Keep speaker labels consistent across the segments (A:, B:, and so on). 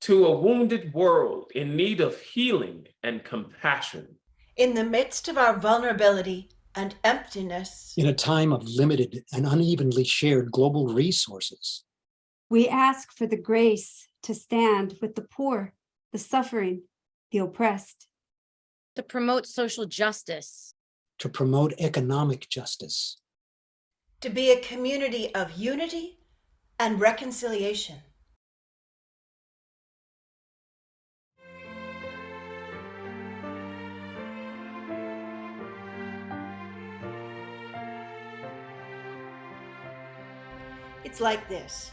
A: to a wounded world in need of healing and compassion.
B: In the midst of our vulnerability and emptiness,
C: in a time of limited and unevenly shared global resources,
D: we ask for the grace to stand with the poor, the suffering, the oppressed,
E: to promote social justice,
C: to promote economic justice,
B: to be a community of unity and reconciliation. It's like this.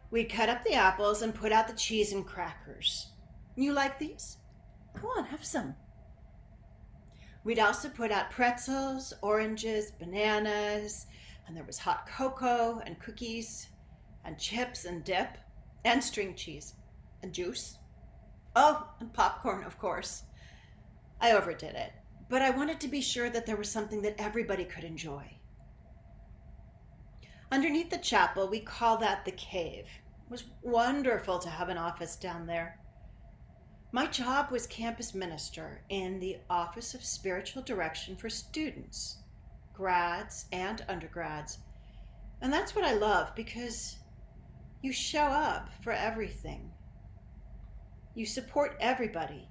B: We'd cut up the apples and put out the cheese and crackers. You like these? Go on, have some. We'd also put out pretzels, oranges, bananas, and there was hot cocoa and cookies and chips and dip and string cheese and juice. Oh, and popcorn, of course. I overdid it, but I wanted to be sure that there was something that everybody could enjoy. Underneath the chapel, we call that the cave. It was wonderful to have an office down there. My job was campus minister in the Office of Spiritual Direction for students, grads and undergrads. And that's what I love, because you show up for everything. You support everybody.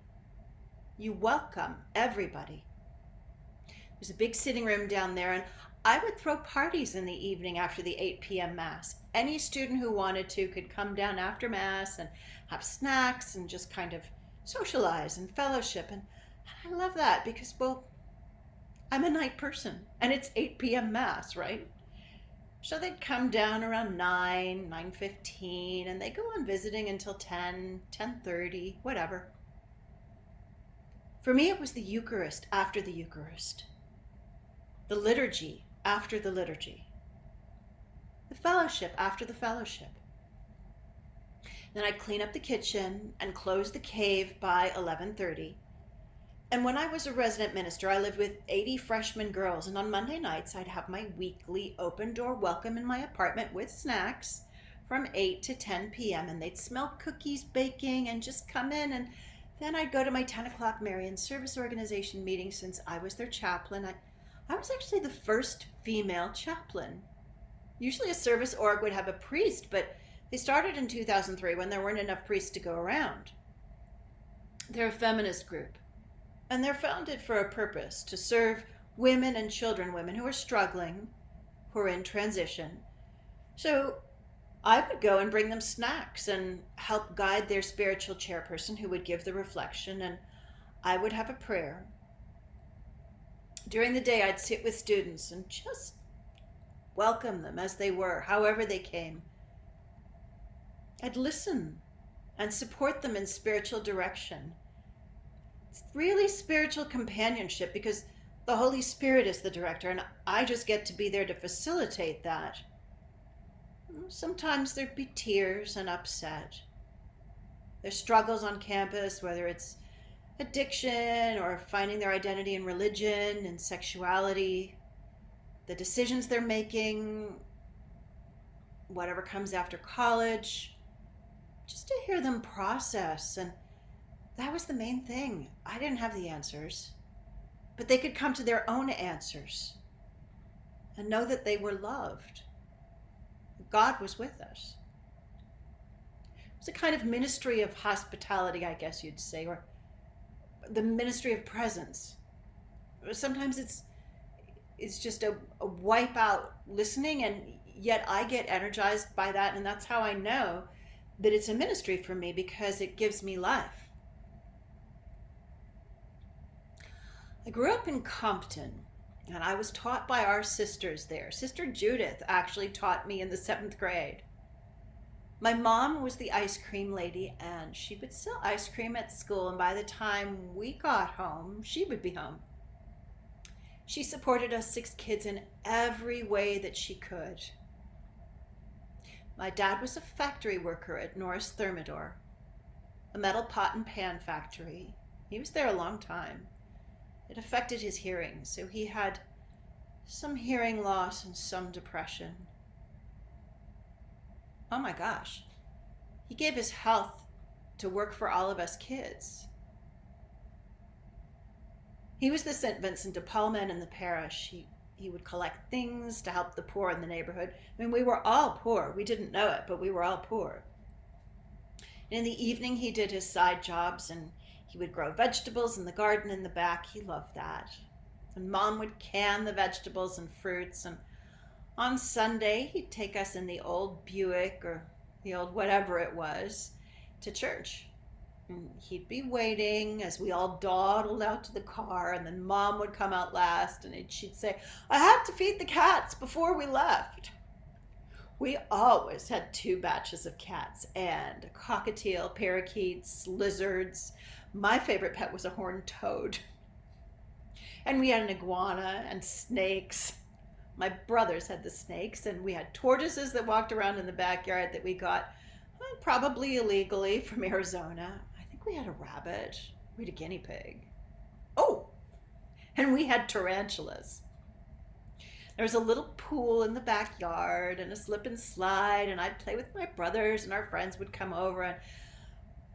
B: You welcome everybody. There's a big sitting room down there, and I would throw parties in the evening after the 8 p.m. Mass. Any student who wanted to could come down after Mass and have snacks and just kind of socialize and fellowship. And I love that because, well, I'm a night person and it's 8 p.m. Mass, right? So they'd come down around 9:15, and they go on visiting until 10:30, whatever. For me, it was the Eucharist after the Eucharist, the liturgy after the liturgy, the fellowship after the fellowship. Then I'd clean up the kitchen and close the cave by 11:30. And when I was a resident minister, I lived with 80 freshman girls, and on Monday nights I'd have my weekly open door welcome in my apartment with snacks from 8 to 10 p.m. and they'd smell cookies baking and just come in, and then I'd go to my 10 o'clock Marians service organization meeting. Since I was their chaplain, I was actually the first female chaplain. Usually a service org would have a priest, but they started in 2003 when there weren't enough priests to go around. They're a feminist group, and they're founded for a purpose: to serve women and children, women who are struggling, who are in transition. So I would go and bring them snacks and help guide their spiritual chairperson, who would give the reflection, and I would have a prayer. During the day, I'd sit with students and just welcome them as they were, however they came. I'd listen and support them in spiritual direction. It's really spiritual companionship, because the Holy Spirit is the director, and I just get to be there to facilitate that. Sometimes there'd be tears and upset. There's struggles on campus, whether it's addiction or finding their identity in religion and sexuality, the decisions they're making, whatever comes after college, just to hear them process. And that was the main thing. I didn't have the answers, but they could come to their own answers and know that they were loved. God was with us. It was a kind of ministry of hospitality, I guess you'd say, or the ministry of presence. Sometimes it's just a wipe out listening, and yet I get energized by that, and that's how I know that it's a ministry for me, because it gives me life. I grew up in Compton, and I was taught by our sisters there. Sister Judith actually taught me in the 7th grade. My mom was the ice cream lady, and she would sell ice cream at school, and by the time we got home, she would be home. She supported us 6 kids in every way that she could. My dad was a factory worker at Norris Thermidor, a metal pot and pan factory. He was there a long time. It affected his hearing, so he had some hearing loss and some depression. Oh my gosh, he gave his health to work for all of us kids. He was the St. Vincent de Paul man in the parish. He would collect things to help the poor in the neighborhood. I mean, we were all poor. We didn't know it, but we were all poor. And in the evening, he did his side jobs, and he would grow vegetables in the garden in the back. He loved that. And Mom would can the vegetables and fruits. And on Sunday, he'd take us in the old Buick or the old whatever it was to church. And he'd be waiting as we all dawdled out to the car, and then Mom would come out last, and she'd say, "I had to feed the cats before we left." We always had 2 batches of cats, and a cockatiel, parakeets, lizards. My favorite pet was a horned toad. And we had an iguana and snakes. My brothers had the snakes, and we had tortoises that walked around in the backyard that we got probably illegally from Arizona. I think we had a rabbit. We had a guinea pig. Oh, and we had tarantulas. There was a little pool in the backyard and a slip and slide, and I'd play with my brothers, and our friends would come over, and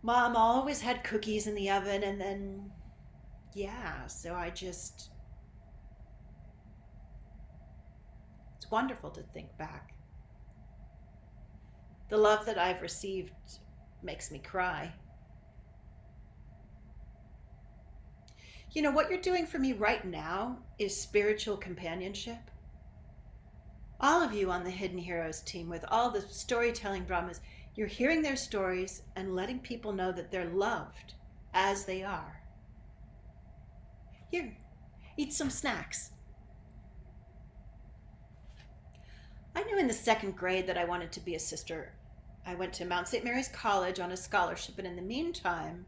B: Mom always had cookies in the oven. And then, yeah, so it's wonderful to think back. The love that I've received makes me cry. You know, what you're doing for me right now is spiritual companionship. All of you on the Hidden Heroes team, with all the storytelling dramas, you're hearing their stories and letting people know that they're loved as they are. Here, eat some snacks. I knew in the 2nd grade that I wanted to be a sister. I went to Mount St. Mary's College on a scholarship, and in the meantime,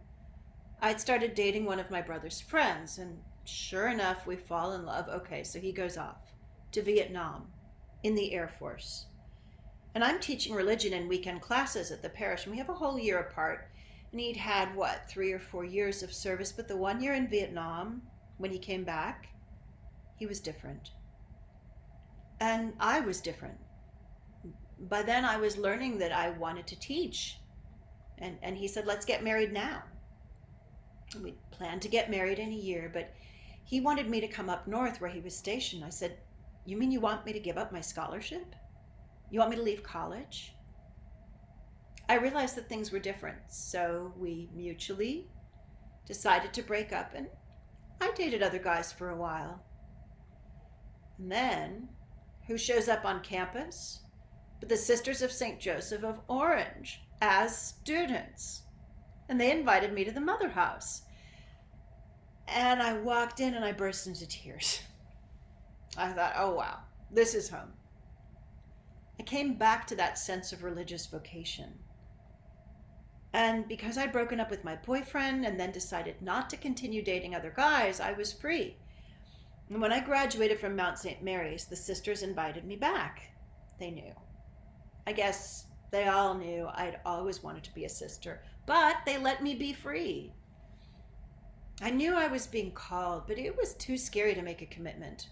B: I'd started dating one of my brother's friends, and sure enough, we fall in love. Okay, so he goes off to Vietnam in the Air Force. And I'm teaching religion in weekend classes at the parish, and we have a whole year apart. And he'd had, 3 or 4 years of service, but the 1 year in Vietnam, when he came back, he was different. And I was different. By then I was learning that I wanted to teach. And he said, "Let's get married now." And we planned to get married in a year, but he wanted me to come up north where he was stationed. I said, "You mean you want me to give up my scholarship? You want me to leave college?" I realized that things were different, so we mutually decided to break up, and I dated other guys for a while. And then, who shows up on campus but the Sisters of St. Joseph of Orange as students? And they invited me to the Mother House. And I walked in and I burst into tears. I thought, oh wow, this is home. I came back to that sense of religious vocation. And because I'd broken up with my boyfriend and then decided not to continue dating other guys, I was free. And when I graduated from Mount St. Mary's, the sisters invited me back. They knew. I guess they all knew I'd always wanted to be a sister, but they let me be free. I knew I was being called, but it was too scary to make a commitment.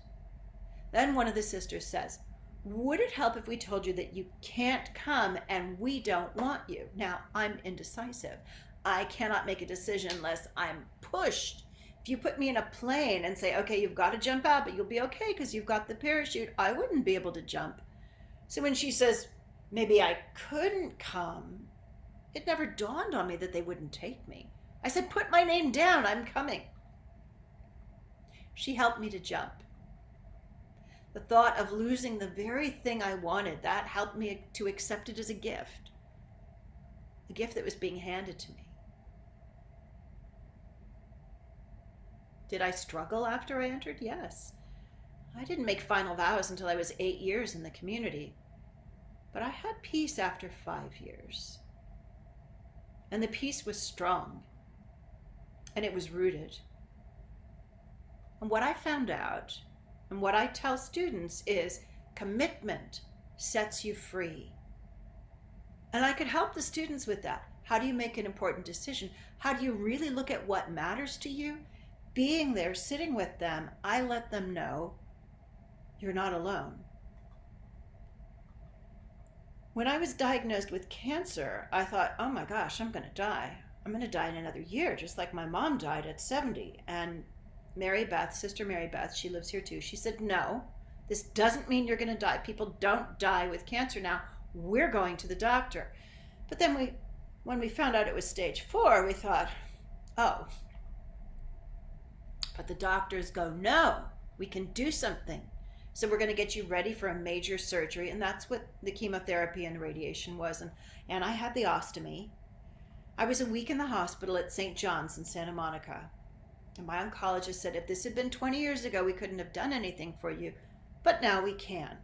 B: Then one of the sisters says, "Would it help if we told you that you can't come and we don't want you?" Now, I'm indecisive. I cannot make a decision unless I'm pushed. If you put me in a plane and say, "Okay, you've got to jump out, but you'll be okay because you've got the parachute," I wouldn't be able to jump. So when she says, maybe I couldn't come, it never dawned on me that they wouldn't take me. I said, "Put my name down, I'm coming." She helped me to jump. The thought of losing the very thing I wanted, that helped me to accept it as a gift that was being handed to me. Did I struggle after I entered? Yes. I didn't make final vows until I was 8 years in the community, but I had peace after 5 years. And the peace was strong, and it was rooted. And what I found out, and what I tell students, is commitment sets you free. And I could help the students with that. How do you make an important decision? How do you really look at what matters to you? Being there, sitting with them, I let them know you're not alone. When I was diagnosed with cancer, I thought, oh my gosh, I'm going to die. I'm going to die in another year, just like my mom died at 70. And Sister Mary Beth, she lives here too. She said, no, this doesn't mean you're going to die. People don't die with cancer now. We're going to the doctor. But then when we found out it was stage 4, we thought, oh, but the doctors go, no, we can do something. So we're going to get you ready for a major surgery. And that's what the chemotherapy and radiation was. And I had the ostomy. I was a week in the hospital at St. John's in Santa Monica. And my oncologist said, if this had been 20 years ago, we couldn't have done anything for you. But now we can.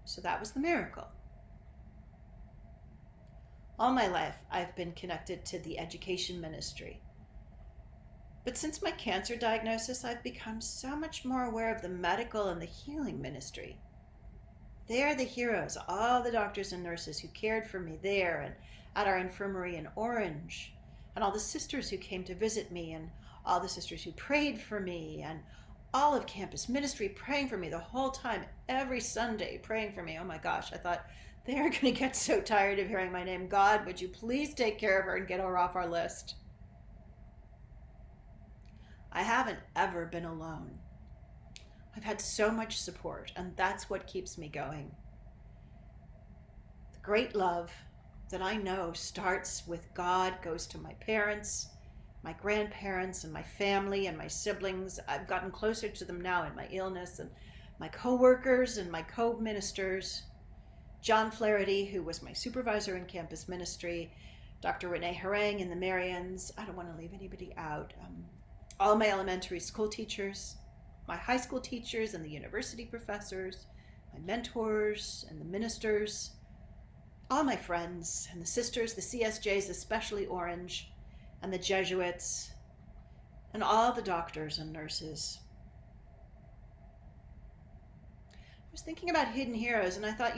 B: So that was the miracle. All my life, I've been connected to the education ministry. But since my cancer diagnosis, I've become so much more aware of the medical and the healing ministry. They are the heroes, all the doctors and nurses who cared for me there and at our infirmary in Orange, and all the sisters who came to visit me, and all the sisters who prayed for me, and all of campus ministry praying for me the whole time, every Sunday praying for me. Oh my gosh, I thought, they are going to get so tired of hearing my name. God, would you please take care of her and get her off our list? I haven't ever been alone. I've had so much support, and that's what keeps me going. The great love that I know starts with God, goes to my parents, my grandparents, and my family, and my siblings. I've gotten closer to them now in my illness, and my co-workers and my co-ministers. John Flaherty, who was my supervisor in campus ministry, Dr. Renee Harang in the Marians. I don't want to leave anybody out. All my elementary school teachers, my high school teachers and the university professors, my mentors and the ministers, all my friends and the sisters, the CSJs, especially Orange, and the Jesuits, and all the doctors and nurses. I was thinking about hidden heroes, and I thought,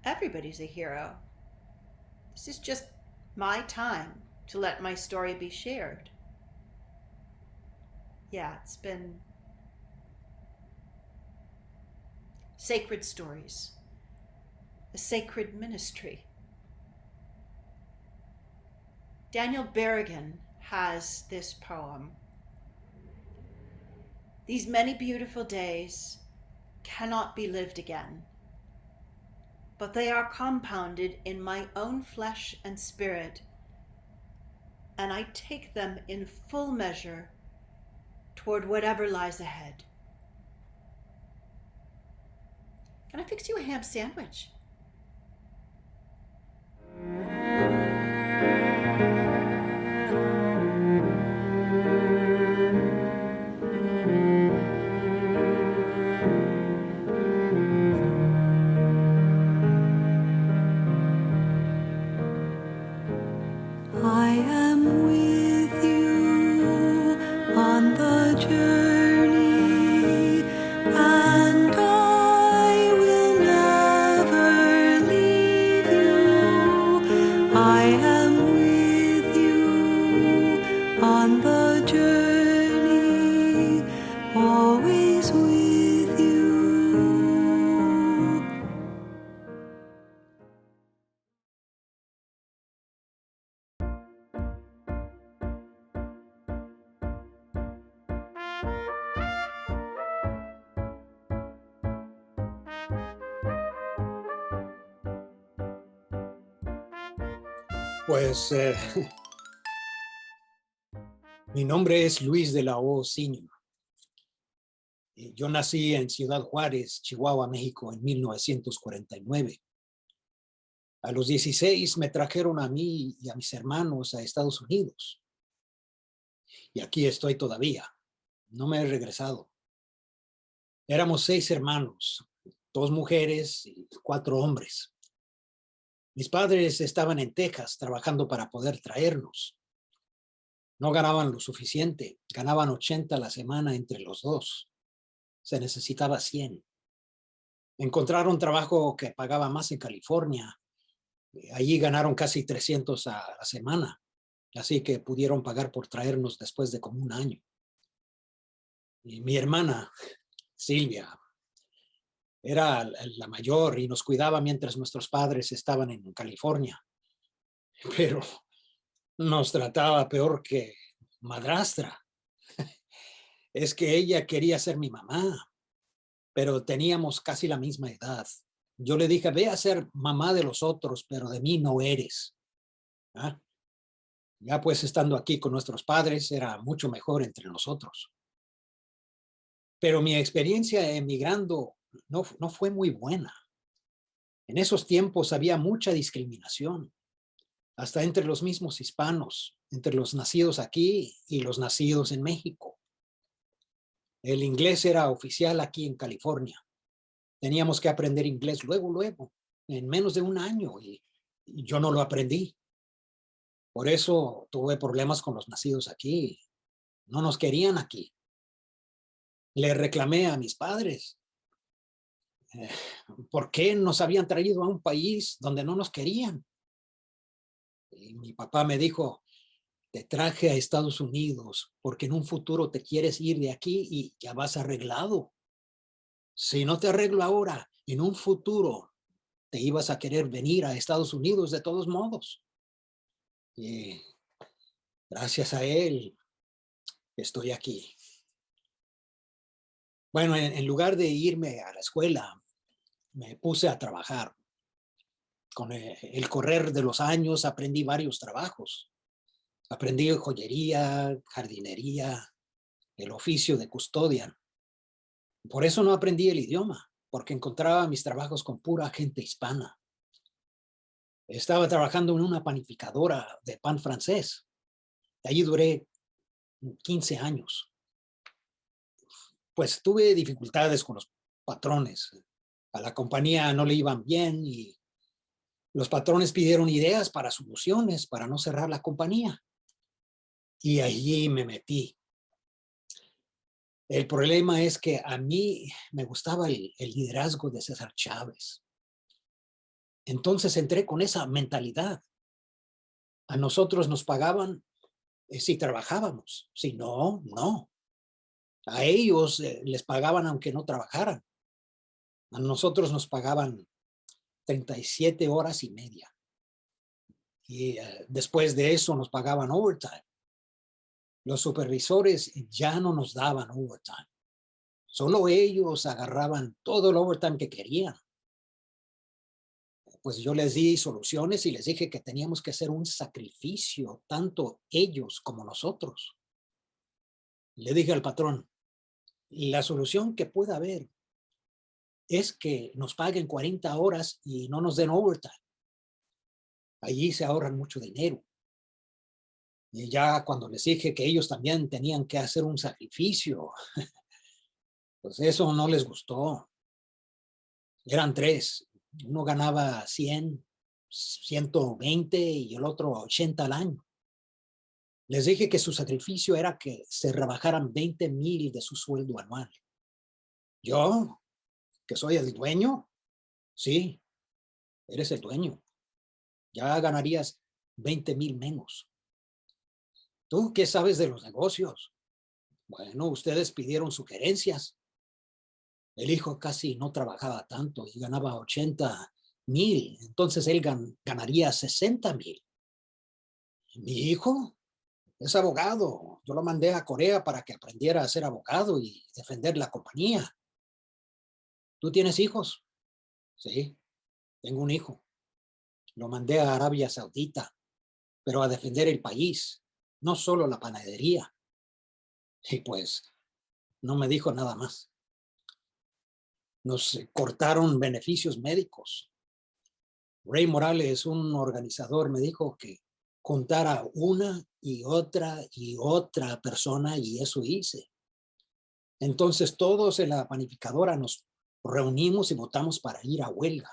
B: everybody's a hero. This is just my time to let my story be shared. Yeah, it's been sacred stories, a sacred ministry. Daniel Berrigan has this poem. These many beautiful days cannot be lived again, but they are compounded in my own flesh and spirit, and I take them in full measure toward whatever lies ahead. Can I fix you a ham sandwich?
F: I am with you on the journey, and I will never leave you. I am with you on the journey, always with you.
C: Pues mi nombre es Luis de la O. Sr. Yo nací en Ciudad Juárez, Chihuahua, México, en 1949. A los 16 me trajeron a mí y a mis hermanos a Estados Unidos. Y aquí estoy todavía. No me he regresado. Éramos 6 hermanos, 2 mujeres y 4 hombres. Mis padres estaban en Texas trabajando para poder traernos. No ganaban lo suficiente, ganaban 80 a la semana entre los dos. Se necesitaba 100. Encontraron trabajo que pagaba más en California. Allí ganaron casi 300 a la semana. Así que pudieron pagar por traernos después de como un año. Y mi hermana, Silvia, era la mayor y nos cuidaba mientras nuestros padres estaban en California. Pero nos trataba peor que madrastra. Es que ella quería ser mi mamá, pero teníamos casi la misma edad. Yo le dije, ve a ser mamá de los otros, pero de mí no eres. ¿Ah? Ya pues estando aquí con nuestros padres era mucho mejor entre nosotros. Pero mi experiencia emigrando no fue muy buena. En esos tiempos había mucha discriminación, hasta entre los mismos hispanos, entre los nacidos aquí y los nacidos en México. El inglés era oficial aquí en California. Teníamos que aprender inglés luego, en menos de un año, y yo no lo aprendí. Por eso tuve problemas con los nacidos aquí. No nos querían aquí. Le reclamé a mis padres. ¿Por qué nos habían traído a un país donde no nos querían? Y mi papá me dijo, te traje a Estados Unidos porque en un futuro te quieres ir de aquí y ya vas arreglado. Si no te arreglo ahora, en un futuro te ibas a querer venir a Estados Unidos de todos modos. Y gracias a él estoy aquí. Bueno, en lugar de irme a la escuela, me puse a trabajar. Con el correr de los años aprendí varios trabajos. Aprendí joyería, jardinería, el oficio de custodian. Por eso no aprendí el idioma, porque encontraba mis trabajos con pura gente hispana. Estaba trabajando en una panificadora de pan francés. Allí duré 15 años. Pues tuve dificultades con los patrones. A la compañía no le iban bien y los patrones pidieron ideas para soluciones para no cerrar la compañía. Y allí me metí. El problema es que a mí me gustaba el liderazgo de César Chávez. Entonces entré con esa mentalidad. A nosotros nos pagaban si trabajábamos. Si no, no. A ellos les pagaban aunque no trabajaran. A nosotros nos pagaban 37 horas y media. Y después de eso nos pagaban overtime. Los supervisores ya no nos daban overtime. Solo ellos agarraban todo el overtime que querían. Pues yo les di soluciones y les dije que teníamos que hacer un sacrificio, tanto ellos como nosotros. Le dije al patrón, la solución que pueda haber es que nos paguen 40 horas y no nos den overtime. Allí se ahorran mucho dinero. Y ya cuando les dije que ellos también tenían que hacer un sacrificio, pues eso no les gustó. Eran tres. Uno ganaba 100, 120 y el otro 80 al año. Les dije que su sacrificio era que se rebajaran 20,000 de su sueldo anual. Yo, que soy el dueño, sí, eres el dueño. Ya ganarías 20,000 menos. ¿Tú qué sabes de los negocios? Bueno, ustedes pidieron sugerencias. El hijo casi no trabajaba tanto y ganaba 80,000. Entonces él ganaría 60,000. Mi hijo es abogado. Yo lo mandé a Corea para que aprendiera a ser abogado y defender la compañía. ¿Tú tienes hijos? Sí, tengo un hijo. Lo mandé a Arabia Saudita, pero a defender el país, no solo la panadería. Y pues no me dijo nada más. Nos cortaron beneficios médicos. Ray Morales, un organizador, me dijo que contara una y otra persona y eso hice. Entonces todos en la panificadora nos reunimos y votamos para ir a huelga.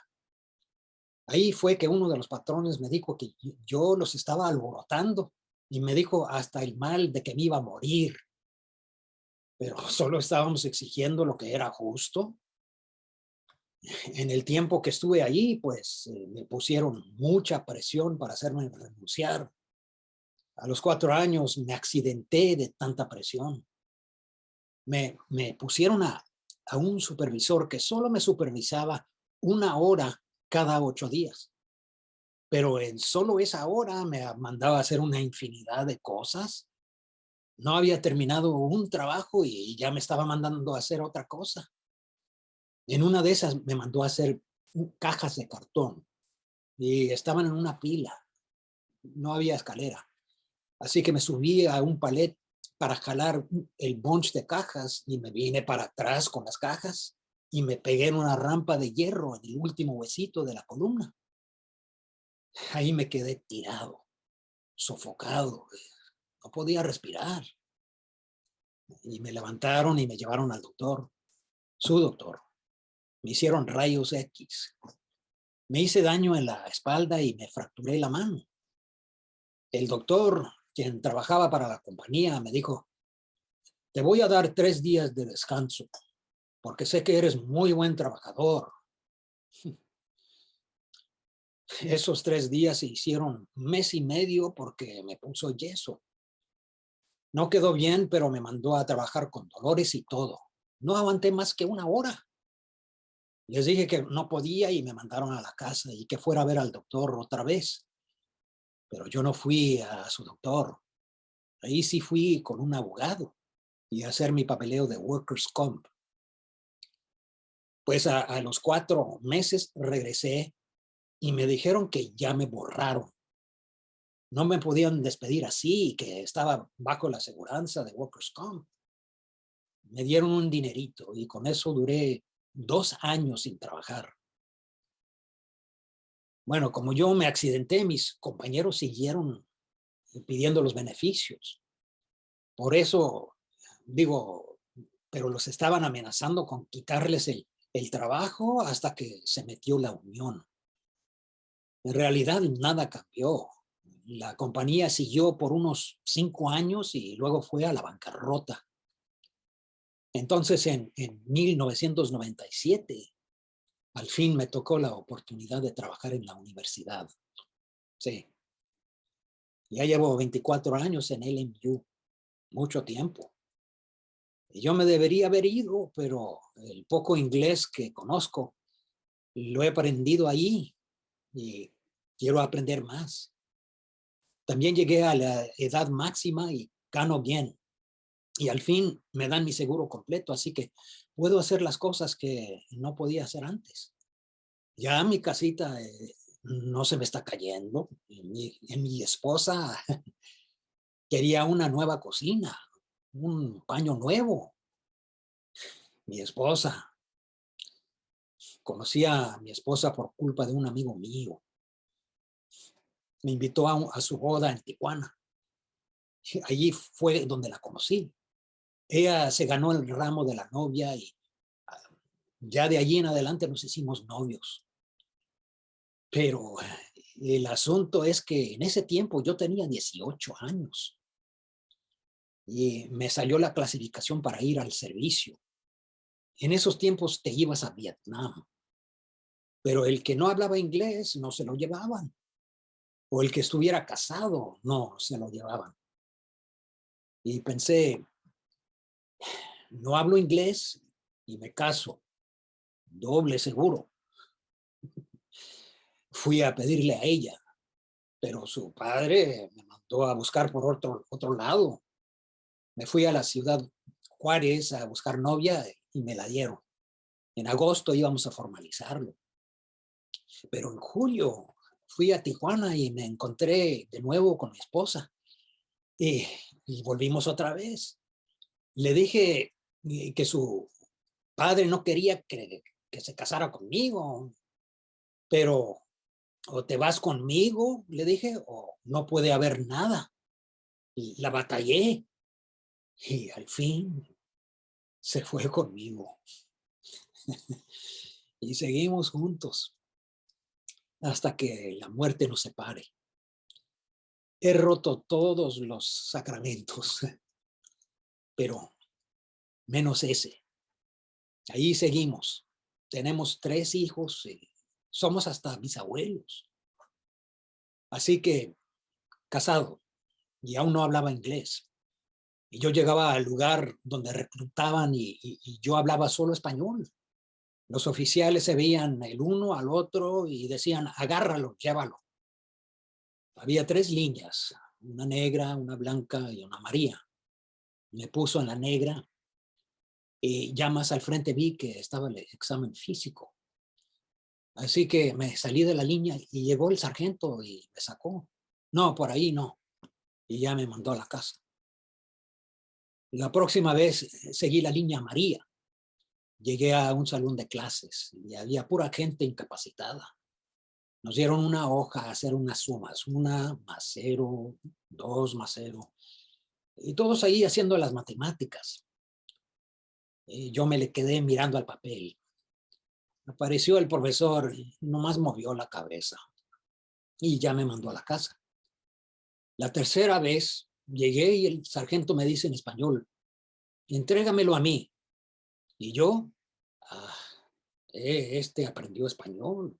C: Ahí fue que uno de los patrones me dijo que yo los estaba alborotando y me dijo hasta el mal de que me iba a morir. Pero solo estábamos exigiendo lo que era justo. En el tiempo que estuve allí, pues me pusieron mucha presión para hacerme renunciar. A los 4 años me accidenté de tanta presión. Me pusieron a un supervisor que solo me supervisaba 1 hora cada 8 días. pero en solo esa hora me mandaba a hacer una infinidad de cosas. No había terminado un trabajo y ya me estaba mandando a hacer otra cosa. En una de esas me mandó a hacer cajas de cartón y estaban en una pila. No había escalera. Así que me subí a un palet para jalar el bunch de cajas y me vine para atrás con las cajas y me pegué en una rampa de hierro en el último huesito de la columna. Ahí me quedé tirado, sofocado. No podía respirar. Y me levantaron y me llevaron al doctor, su doctor. Me hicieron rayos X. Me hice daño en la espalda y me fracturé la mano. El doctor, quien trabajaba para la compañía, me dijo, te voy a dar 3 días de descanso, porque sé que eres muy buen trabajador. Esos 3 días se hicieron 1 mes y medio porque me puso yeso. No quedó bien, pero me mandó a trabajar con dolores y todo. No aguanté más que 1 hora. Les dije que no podía y me mandaron a la casa y que fuera a ver al doctor otra vez. Pero yo no fui a su doctor. Ahí sí fui con un abogado y a hacer mi papeleo de workers' comp. Pues a los 4 meses regresé y me dijeron que ya me borraron. No me podían despedir así, que estaba bajo la aseguranza de workers' comp. Me dieron un dinerito y con eso duré 2 años sin trabajar. Bueno, como yo me accidenté, mis compañeros siguieron pidiendo los beneficios. Por eso, digo, pero los estaban amenazando con quitarles el trabajo hasta que se metió la unión. En realidad, nada cambió. La compañía siguió por unos 5 años y luego fue a la bancarrota. Entonces, en 1997, al fin me tocó la oportunidad de trabajar en la universidad. Sí. Ya llevo 24 años en LMU, mucho tiempo. Y yo me debería haber ido, pero el poco inglés que conozco lo he aprendido ahí y quiero aprender más. También llegué a la edad máxima y gano bien. Y al fin me dan mi seguro completo, así que puedo hacer las cosas que no podía hacer antes. Ya mi casita no se me está cayendo. Mi esposa quería una nueva cocina, un baño nuevo. Mi esposa, conocí a mi esposa por culpa de un amigo mío. Me invitó a su boda en Tijuana. Allí fue donde la conocí. Ella se ganó el ramo de la novia y ya de allí en adelante nos hicimos novios. Pero el asunto es que en ese tiempo yo tenía 18 años y me salió la clasificación para ir al servicio. En esos tiempos te ibas a Vietnam, pero el que no hablaba inglés no se lo llevaban, o el que estuviera casado no se lo llevaban. Y pensé, no hablo inglés y me caso, doble seguro. Fui a pedirle a ella, pero su padre me mandó a buscar por otro lado. Me fui a la ciudad Juárez a buscar novia y me la dieron. En agosto íbamos a formalizarlo. Pero en julio fui a Tijuana y me encontré de nuevo con mi esposa. Y volvimos otra vez. Le dije que su padre no quería que se casara conmigo, pero o te vas conmigo, le dije, o no puede haber nada. Y la batallé y al fin se fue conmigo. Y seguimos juntos hasta que la muerte nos separe. He roto todos los sacramentos, pero menos ese. Ahí seguimos. Tenemos 3 hijos y somos hasta bisabuelos. Así que casado y aún no hablaba inglés. Y yo llegaba al lugar donde reclutaban y yo hablaba solo español. Los oficiales se veían el uno al otro y decían, agárralo, llévalo. Había 3 líneas, una negra, una blanca y una amarilla. Me puso en la negra y ya más al frente vi que estaba el examen físico. Así que me salí de la línea y llegó el sargento y me sacó. No, por ahí no. Y ya me mandó a la casa. La próxima vez seguí la línea amarilla. Llegué a un salón de clases y había pura gente incapacitada. Nos dieron una hoja a hacer unas sumas, 1 más 0, 2 más 0. Y todos ahí haciendo las matemáticas. Yo me le quedé mirando al papel. Apareció el profesor y nomás movió la cabeza. Y ya me mandó a la casa. La tercera vez llegué y el sargento me dice en español, entrégamelo a mí. Y yo, este aprendió español.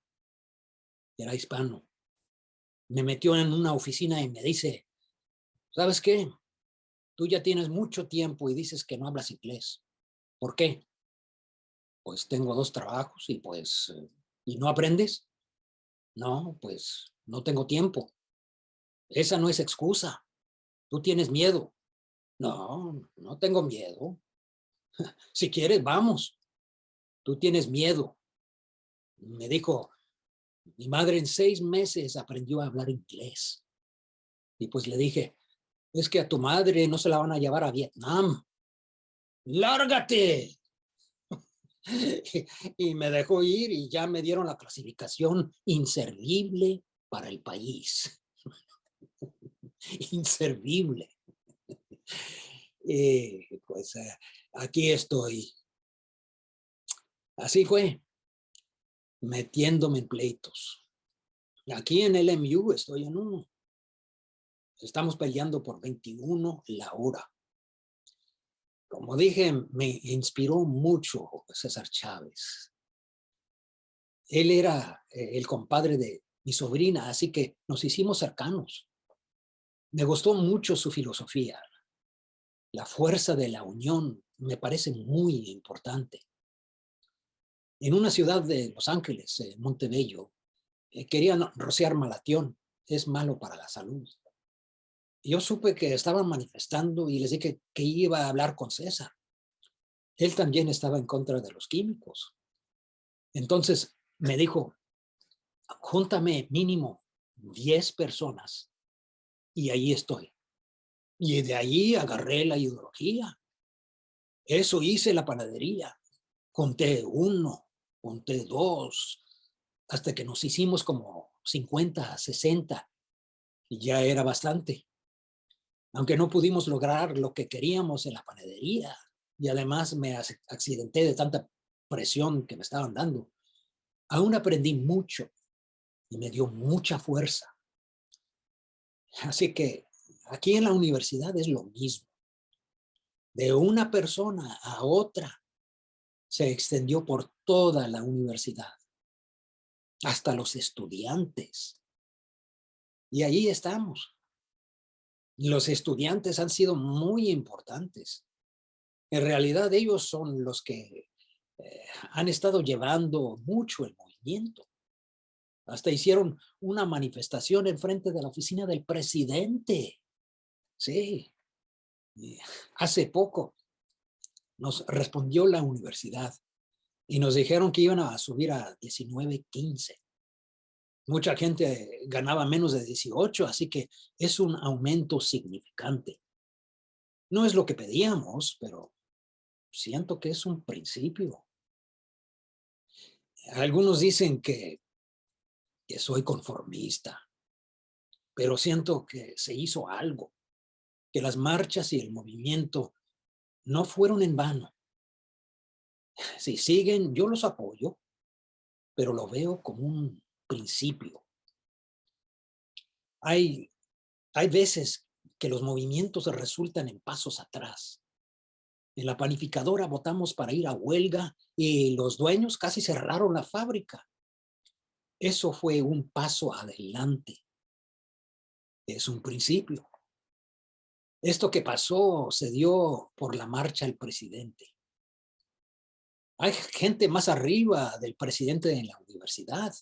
C: Era hispano. Me metió en una oficina y me dice, ¿sabes qué? Tú ya tienes mucho tiempo y dices que no hablas inglés. ¿Por qué? Pues tengo 2 trabajos y pues, ¿y no aprendes? No, pues no tengo tiempo. Esa no es excusa. Tú tienes miedo. No, no tengo miedo. Si quieres, vamos. Tú tienes miedo. Me dijo, mi madre en 6 meses aprendió a hablar inglés. Y pues le dije, es que a tu madre no se la van a llevar a Vietnam. ¡Lárgate! Y me dejó ir y ya me dieron la clasificación inservible para el país. Inservible. Pues aquí estoy. Así fue, metiéndome en pleitos. Aquí en LMU estoy en uno. Estamos peleando por 21 la hora. Como dije, me inspiró mucho César Chávez. Él era el compadre de mi sobrina, así que nos hicimos cercanos. Me gustó mucho su filosofía. La fuerza de la unión me parece muy importante. En una ciudad de Los Ángeles, Montebello, querían rociar malatión. Es malo para la salud. Yo supe que estaban manifestando y les dije que iba a hablar con César. Él también estaba en contra de los químicos. Entonces me dijo, júntame mínimo 10 personas y ahí estoy. Y de ahí agarré la ideología. Eso hice la panadería. Conté 1, conté 2, hasta que nos hicimos como 50, 60 y ya era bastante. Aunque no pudimos lograr lo que queríamos en la panadería y además me accidenté de tanta presión que me estaban dando, aún aprendí mucho y me dio mucha fuerza. Así que aquí en la universidad es lo mismo. De una persona a otra se extendió por toda la universidad, hasta los estudiantes. Y allí estamos. Los estudiantes han sido muy importantes. En realidad ellos son los que han estado llevando mucho el movimiento. Hasta hicieron una manifestación en frente de la oficina del presidente. Sí. Hace poco nos respondió la universidad y nos dijeron que iban a subir a 19-15. Mucha gente ganaba menos de 18, así que es un aumento significante. No es lo que pedíamos, pero siento que es un principio. Algunos dicen que soy conformista, pero siento que se hizo algo, que las marchas y el movimiento no fueron en vano. Si siguen, yo los apoyo, pero lo veo como un principio. Hay veces que los movimientos resultan en pasos atrás. En la panificadora votamos para ir a huelga y los dueños casi cerraron la fábrica. Eso fue un paso adelante. Es un principio. Esto que pasó se dio por la marcha del presidente. Hay gente más arriba del presidente en la universidad.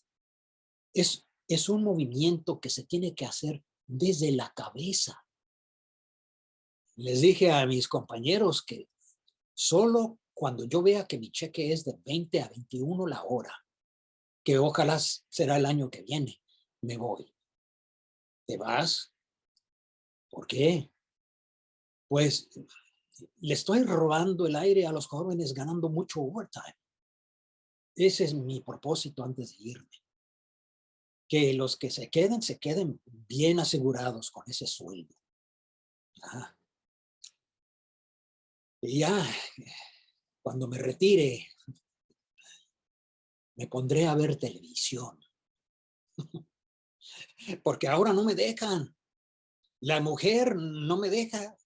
C: Es un movimiento que se tiene que hacer desde la cabeza. Les dije a mis compañeros que solo cuando yo vea que mi cheque es de 20 a 21 la hora, que ojalá será el año que viene, me voy. ¿Te vas? ¿Por qué? Pues le estoy robando el aire a los jóvenes ganando mucho overtime. Ese es mi propósito antes de irme. Que los que se queden bien asegurados con ese sueldo. Ah. Y ya, cuando me retire, me pondré a ver televisión. Porque ahora no me dejan. La mujer no me deja.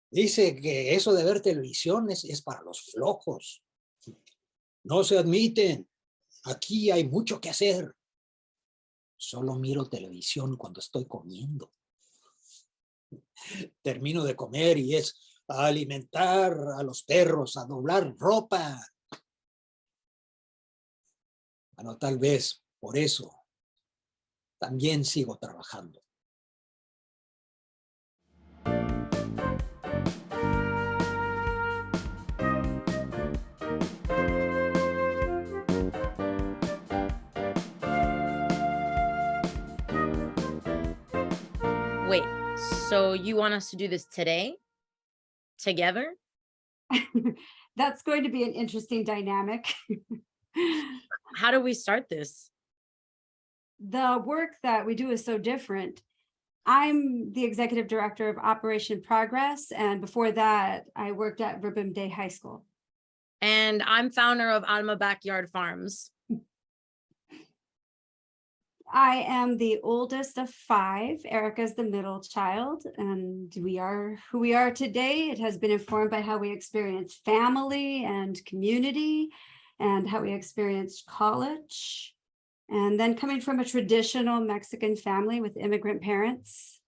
C: Dice que eso de ver televisión es para los flojos. No se admiten. Aquí hay mucho que hacer. Solo miro televisión cuando estoy comiendo. Termino de comer y es a alimentar a los perros, a doblar ropa. Bueno, tal vez por eso también sigo trabajando.
E: Wait, so you want us to do this today? Together?
D: That's going to be an interesting dynamic.
E: How do we start this?
D: The work that we do is so different. I'm the executive director of Operation Progress, and before that, I worked at Verbum Day High School.
E: And I'm founder of Alma Backyard Farms.
D: I am the oldest of 5. Erika is the middle child, and we are who we are today. It has been informed by how we experience family and community, and how we experienced college, and then coming from a traditional Mexican family with immigrant parents.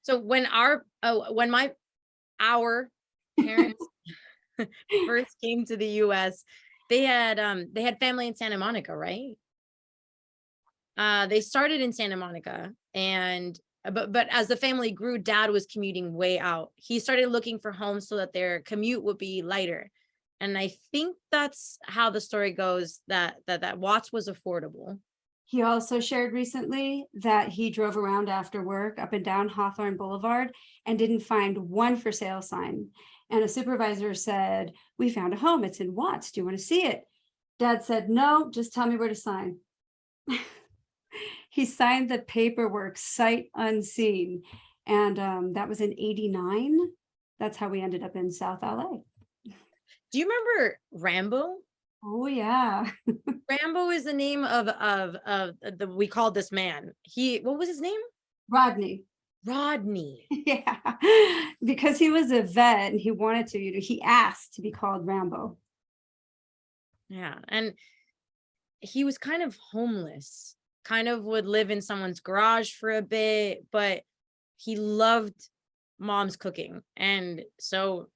E: So when our parents first came to the US, they had family in Santa Monica, right? They started in Santa Monica, and but as the family grew, Dad was commuting way out. He started looking for homes so that their commute would be lighter. And I think that's how the story goes, that Watts was affordable.
D: He also shared recently that he drove around after work up and down Hawthorne Boulevard and didn't find one for sale sign. And a supervisor said, "We found a home. It's in Watts. Do you want to see it?" Dad said, "No, just tell me where to sign." He signed the paperwork sight unseen. And that was in '89. That's how we ended up in South LA.
E: Do you remember Rambo?
D: Oh, yeah.
E: Rambo is the name of the we called this man. What was his name?
D: Rodney.
E: Rodney.
D: Yeah. Because he was a vet and he wanted to, he asked to be called Rambo.
E: Yeah. And he was kind of homeless, kind of would live in someone's garage for a bit, but he loved Mom's cooking. And so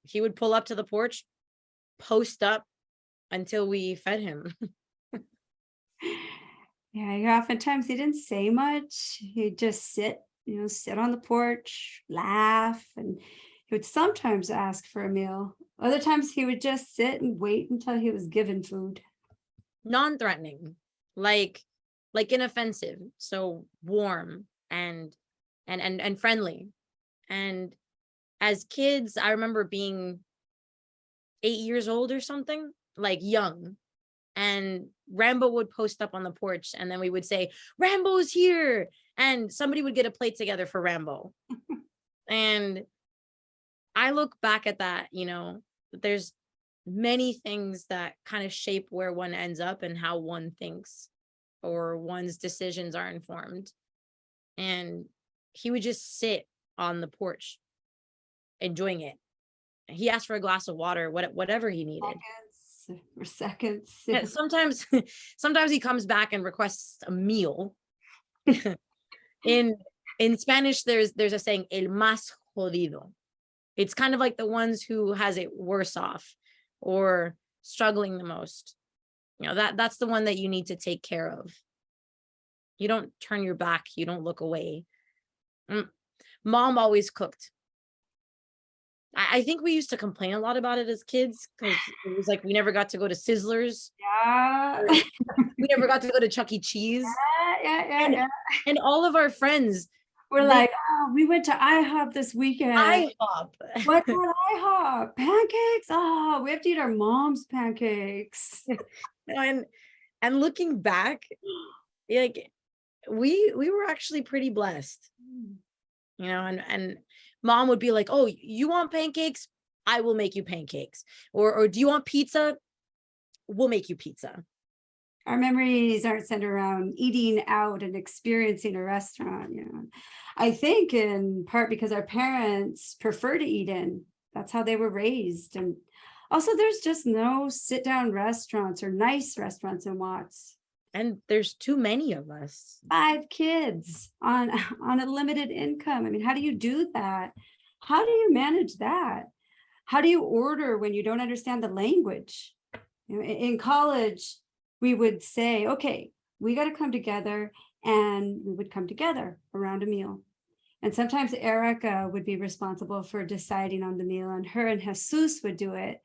E: he would pull up to the porch, post up until we fed him.
D: Yeah, oftentimes he didn't say much. He'd just sit on the porch, laugh, and he would sometimes ask for a meal. Other times he would just sit and wait until he was given food.
E: Non-threatening, like inoffensive, so warm and friendly. And as kids, I remember being 8 years old or something, like young, and Rambo would post up on the porch, and then we would say, "Rambo's here," and somebody would get a plate together for Rambo. And I look back at that, there's many things that kind of shape where one ends up and how one thinks or one's decisions are informed. And he would just sit on the porch enjoying it. He asked for a glass of water, whatever he needed.
D: Seconds.
E: Yeah, sometimes he comes back and requests a meal. In Spanish, there's a saying, el más jodido. It's kind of like the ones who has it worse off or struggling the most. That's the one that you need to take care of. You don't turn your back, you don't look away. Mom always cooked. I think we used to complain a lot about it as kids because it was like we never got to go to Sizzlers.
D: Yeah.
E: We never got to go to Chuck E. Cheese.
D: Yeah.
E: And all of our friends,
D: We're
E: they-
D: like, oh, we went to IHOP this weekend.
E: IHOP.
D: What's at IHOP? Pancakes? Oh, we have to eat our mom's pancakes.
E: and looking back, like we were actually pretty blessed, you know, and mom would be like, oh, you want pancakes? I will make you pancakes. Or do you want pizza? We'll make you pizza.
D: Our memories aren't centered around eating out and experiencing a restaurant, you know. I think in part because our parents prefer to eat in. That's how they were raised. And also there's just no sit down restaurants or nice restaurants in Watts.
E: And there's too many of us.
D: 5 kids on a limited income. I mean, how do you do that? How do you manage that? How do you order when you don't understand the language? You know, in college, we would say, okay, we got to come together, and we would come together around a meal. And sometimes Erika would be responsible for deciding on the meal, and her and Jesus would do it,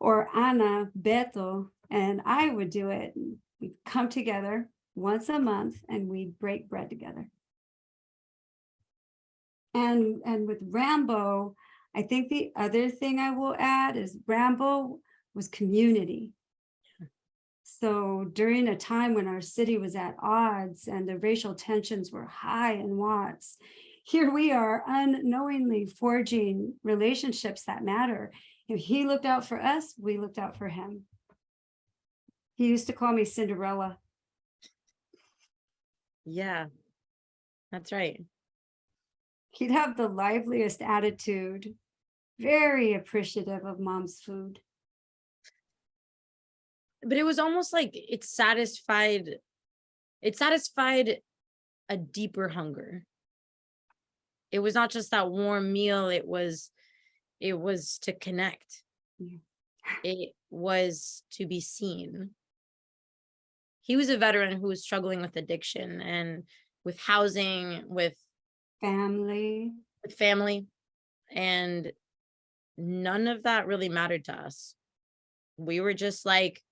D: or Ana, Beto, and I would do it. We'd come together once a month and we'd break bread together. And with Rambo, I think the other thing I will add is Rambo was community. So during a time when our city was at odds and the racial tensions were high in Watts, here we are unknowingly forging relationships that matter. If he looked out for us, we looked out for him. He used to call me Cinderella.
E: Yeah, that's right.
D: He'd have the liveliest attitude, very appreciative of mom's food.
E: But it was almost like it satisfied a deeper hunger. It was not just that warm meal, it was to connect.
D: Yeah.
E: It was to be seen. He was a veteran who was struggling with addiction and with housing, with
D: Family.
E: and none of that really mattered to us. We were just like,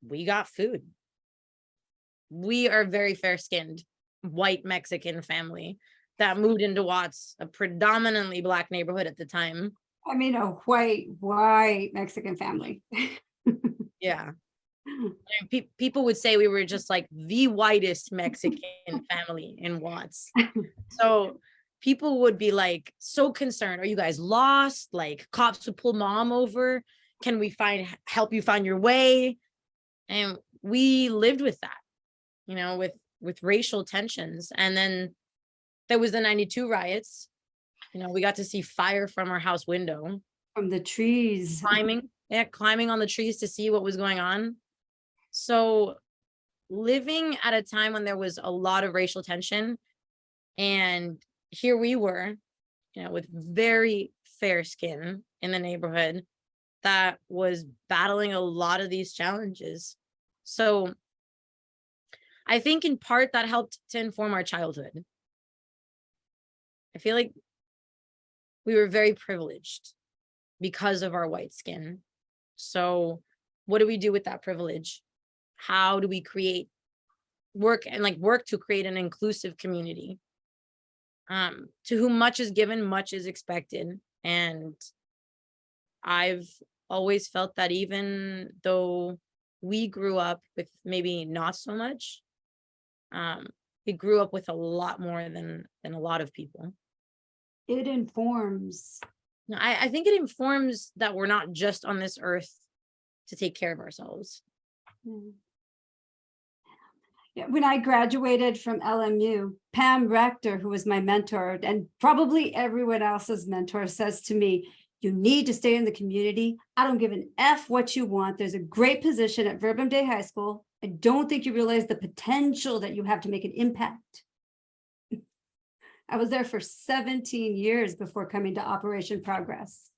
E: we got food. We are very fair-skinned, white Mexican family that moved into Watts, a predominantly Black neighborhood at the time.
D: I mean, a white Mexican family.
E: Yeah. And people would say we were just like the whitest Mexican family in Watts. So people would be like so concerned. Are you guys lost? Like cops would pull mom over. Can we help you find your way? And we lived with that, you know, with racial tensions. And then there was the 92 riots. You know, we got to see fire from our house window.
D: From the trees.
E: Climbing on the trees to see what was going on. So living at a time when there was a lot of racial tension, and here we were, you know, with very fair skin in the neighborhood that was battling a lot of these challenges. So I think in part that helped to inform our childhood. I feel like we were very privileged because of our white skin. So what do we do with that privilege? How do we work to create an inclusive community? To whom much is given, much is expected. And I've always felt that even though we grew up with maybe not so much, we grew up with a lot more than a lot of people.
D: It informs.
E: I think it informs that we're not just on this earth to take care of ourselves.
D: Yeah, when I graduated from LMU, Pam Rector, who was my mentor and probably everyone else's mentor, says to me, you need to stay in the community. I don't give an F what you want. There's a great position at Verbum Day High School. I don't think you realize the potential that you have to make an impact. I was there for 17 years before coming to Operation Progress.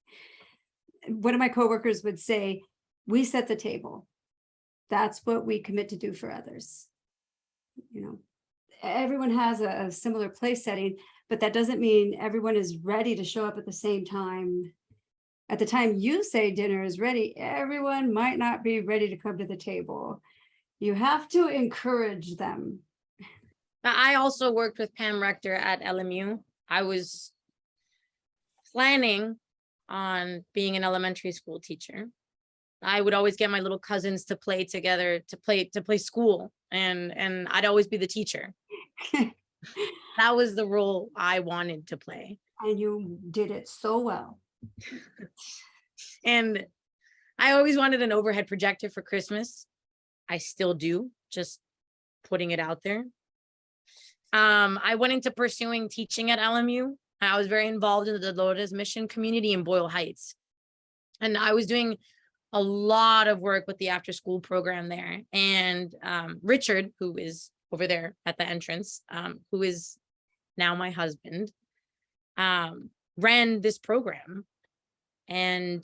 D: One of my coworkers would say, we set the table. That's what we commit to do for others. You know, everyone has a similar place setting, but that doesn't mean everyone is ready to show up at the same time. At the time you say dinner is ready, everyone might not be ready to come to the table. You have to encourage them.
E: I also worked with Pam Rector at LMU. I was planning on being an elementary school teacher. I would always get my little cousins to play together, to play school, and I'd always be the teacher. That was the role I wanted to play.
D: And you did it so well.
E: And I always wanted an overhead projector for Christmas. I still do, just putting it out there. I went into pursuing teaching at LMU. I was very involved in the Dolores Mission community in Boyle Heights. And I was doing a lot of work with the after school program there. And Richard, who is over there at the entrance, who is now my husband, ran this program. And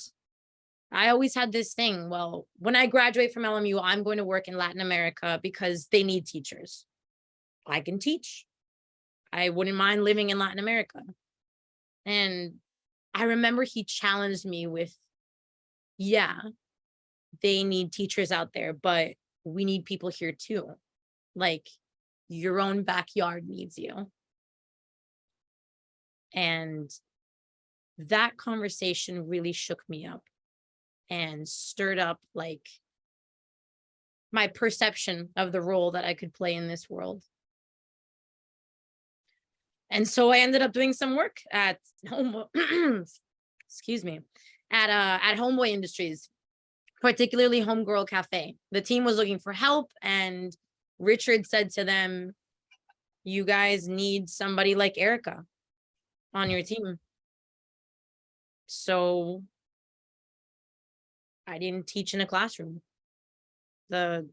E: I always had this thing, well, when I graduate from LMU, I'm going to work in Latin America because they need teachers. I can teach. I wouldn't mind living in Latin America. And I remember he challenged me with, yeah, they need teachers out there, but we need people here too. Like, your own backyard needs you. And that conversation really shook me up and stirred up like my perception of the role that I could play in this world. And so I ended up doing some work at excuse me, at Homeboy Industries, particularly Homegirl Cafe. The team was looking for help, and Richard said to them, you guys need somebody like Erika on your team. So I didn't teach in a classroom. The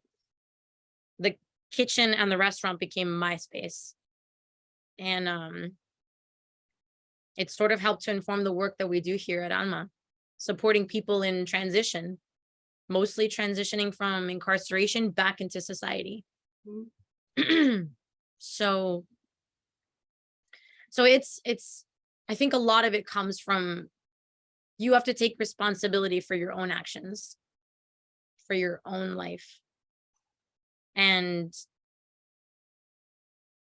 E: kitchen and the restaurant became my space. And it sort of helped to inform the work that we do here at Alma, supporting people in transition, mostly transitioning from incarceration back into society. So it's I think a lot of it comes from, you have to take responsibility for your own actions, for your own life. And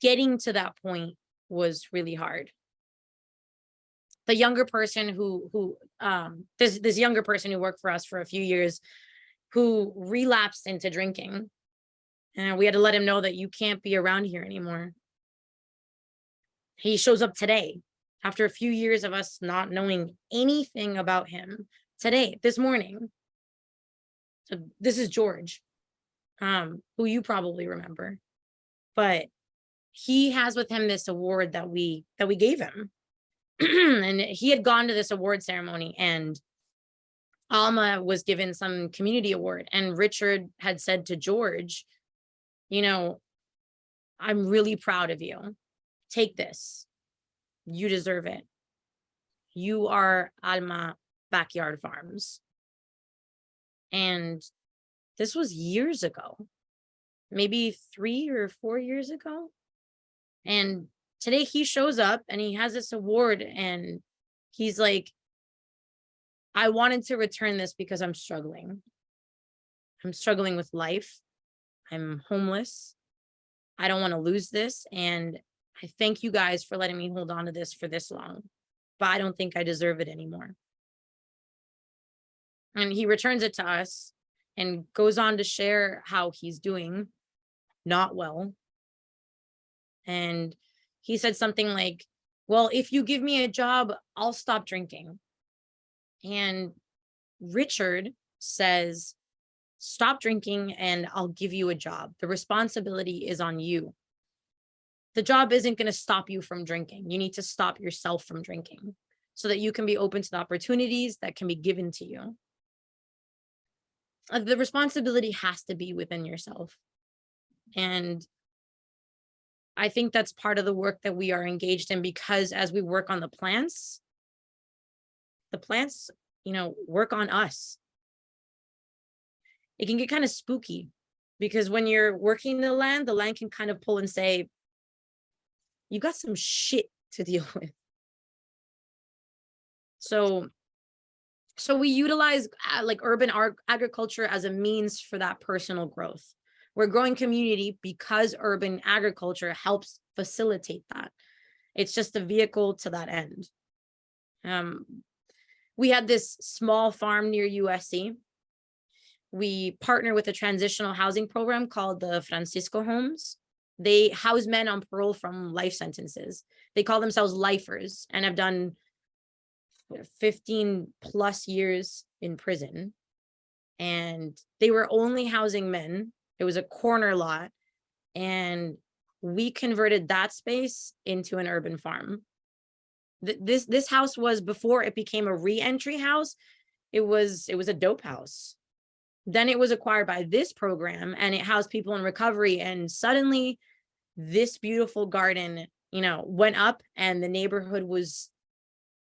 E: getting to that point was really hard. The younger person this younger person who worked for us for a few years, who relapsed into drinking, and we had to let him know that you can't be around here anymore. He shows up today after a few years of us not knowing anything about him. Today, this morning. So this is George, who you probably remember, but he has with him this award that we gave him. And he had gone to this award ceremony, and Alma was given some community award, and Richard had said to George, you know, I'm really proud of you. Take this. You deserve it. You are Alma Backyard Farms. And this was years ago, maybe 3 or 4 years ago. And today he shows up and he has this award, and he's like, I wanted to return this because I'm struggling. I'm struggling with life. I'm homeless. I don't want to lose this. And I thank you guys for letting me hold on to this for this long, but I don't think I deserve it anymore. And he returns it to us and goes on to share how he's doing not well. And he said something like, well, if you give me a job, I'll stop drinking. And Richard says, stop drinking and I'll give you a job. The responsibility is on you. The job isn't going to stop you from drinking. You need to stop yourself from drinking so that you can be open to the opportunities that can be given to you. The responsibility has to be within yourself. And I think that's part of the work that we are engaged in, because as we work on the plants, work on us. It can get kind of spooky, because when you're working the land can kind of pull and say, you got some shit to deal with. So we utilize like urban agriculture as a means for that personal growth. We're growing community because urban agriculture helps facilitate that. It's just a vehicle to that end. We had this small farm near USC. We partner with a transitional housing program called the Francisco Homes. They house men on parole from life sentences. They call themselves lifers and have done 15 plus years in prison. And they were only housing men. It was a corner lot. And we converted that space into an urban farm. This house was, before it became a re-entry house, it was a dope house. Then it was acquired by this program and it housed people in recovery. And suddenly this beautiful garden, went up, and the neighborhood was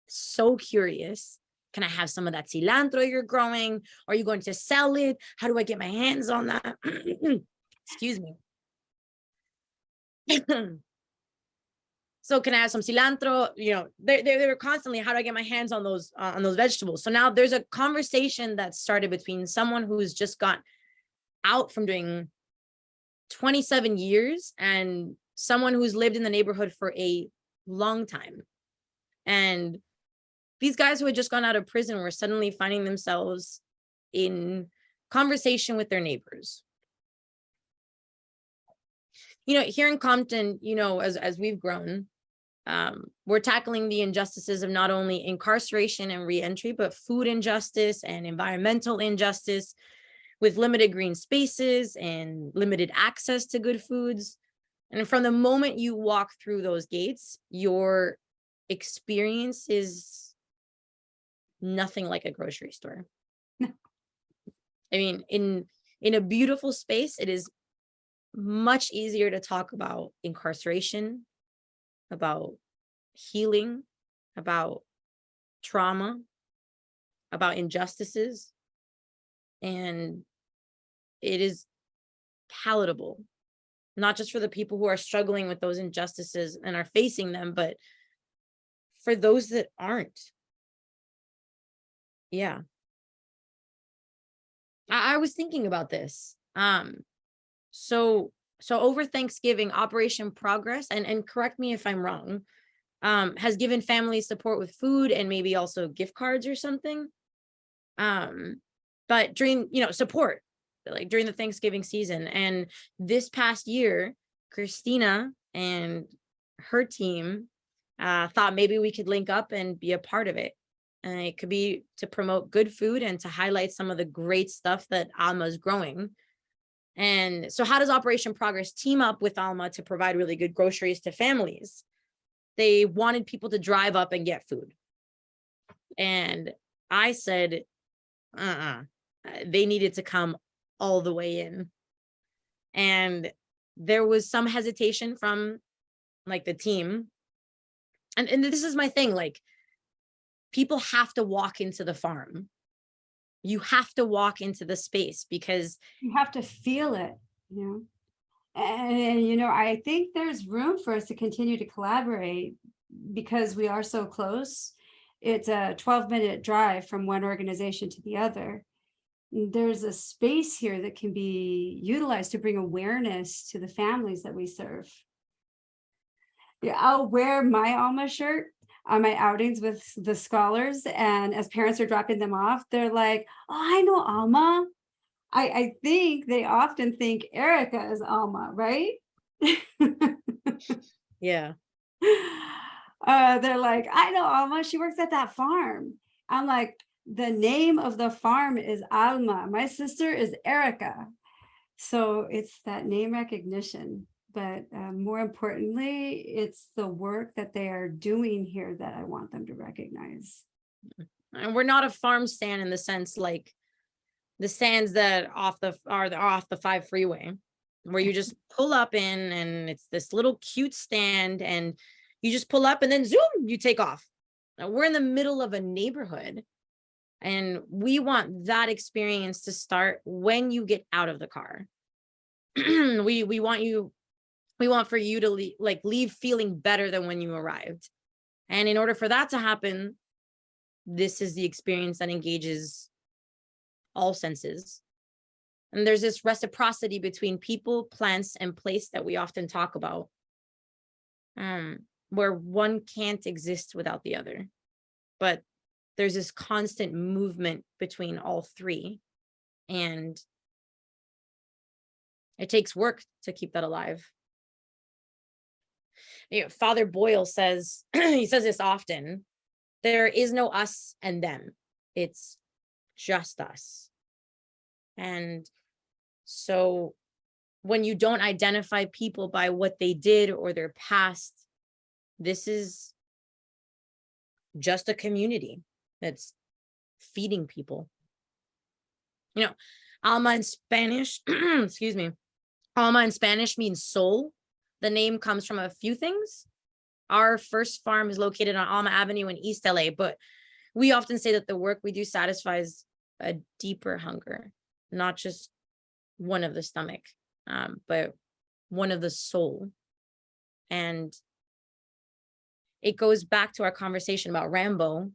E: so curious. Can I have some of that cilantro you're growing? Are you going to sell it? How do I get my hands on that? Excuse me. So can I have some cilantro? They were constantly, how do I get my hands on those vegetables? So now there's a conversation that started between someone who's just got out from doing 27 years and someone who's lived in the neighborhood for a long time. And these guys who had just gone out of prison were suddenly finding themselves in conversation with their neighbors. Here in Compton, as we've grown, we're tackling the injustices of not only incarceration and reentry, but food injustice and environmental injustice, with limited green spaces and limited access to good foods. And from the moment you walk through those gates, your experience is nothing like a grocery store. I mean, in a beautiful space, it is much easier to talk about incarceration, about healing, about trauma, about injustices. And it is palatable, not just for the people who are struggling with those injustices and are facing them, but for those that aren't. Yeah. I was thinking about this. So over Thanksgiving, Operation Progress, and correct me if I'm wrong, has given families support with food and maybe also gift cards or something. But during, support, like during the Thanksgiving season. And this past year, Cristina and her team thought maybe we could link up and be a part of it. And it could be to promote good food and to highlight some of the great stuff that Alma is growing. And so how does Operation Progress team up with Alma to provide really good groceries to families? They wanted people to drive up and get food. And I said, they needed to come all the way in. And there was some hesitation from like the team. And this is my thing, like, people have to walk into the farm. You have to walk into the space because
D: you have to feel it, and I think there's room for us to continue to collaborate because we are so close. It's a 12-minute drive from one organization to the other. There's a space here that can be utilized to bring awareness to the families that we serve. Yeah, I'll wear my Alma shirt on my outings with the scholars, and as parents are dropping them off, they're like, oh, I know Alma. I think they often think Erika is Alma, right?
E: Yeah.
D: They're like, I know Alma, she works at that farm. I'm like, the name of the farm is Alma. My sister is Erika. So it's that name recognition. But more importantly, it's the work that they are doing here that I want them to recognize.
E: And we're not a farm stand in the sense like the stands that are off the 5 freeway, where you just pull up in and it's this little cute stand and you just pull up and then zoom, you take off. Now, we're in the middle of a neighborhood and we want that experience to start when you get out of the car. We want you We want for you to leave feeling better than when you arrived. And in order for that to happen, this is the experience that engages all senses. And there's this reciprocity between people, plants, and place that we often talk about, where one can't exist without the other. But there's this constant movement between all three. And it takes work to keep that alive. Father Boyle says, he says this often, there is no us and them. It's just us. And so when you don't identify people by what they did or their past, this is just a community that's feeding people. Alma in Spanish, excuse me, Alma in Spanish means soul. The name comes from a few things. Our first farm is located on Alma Avenue in East LA, but we often say that the work we do satisfies a deeper hunger, not just one of the stomach, but one of the soul. And it goes back to our conversation about Rambo.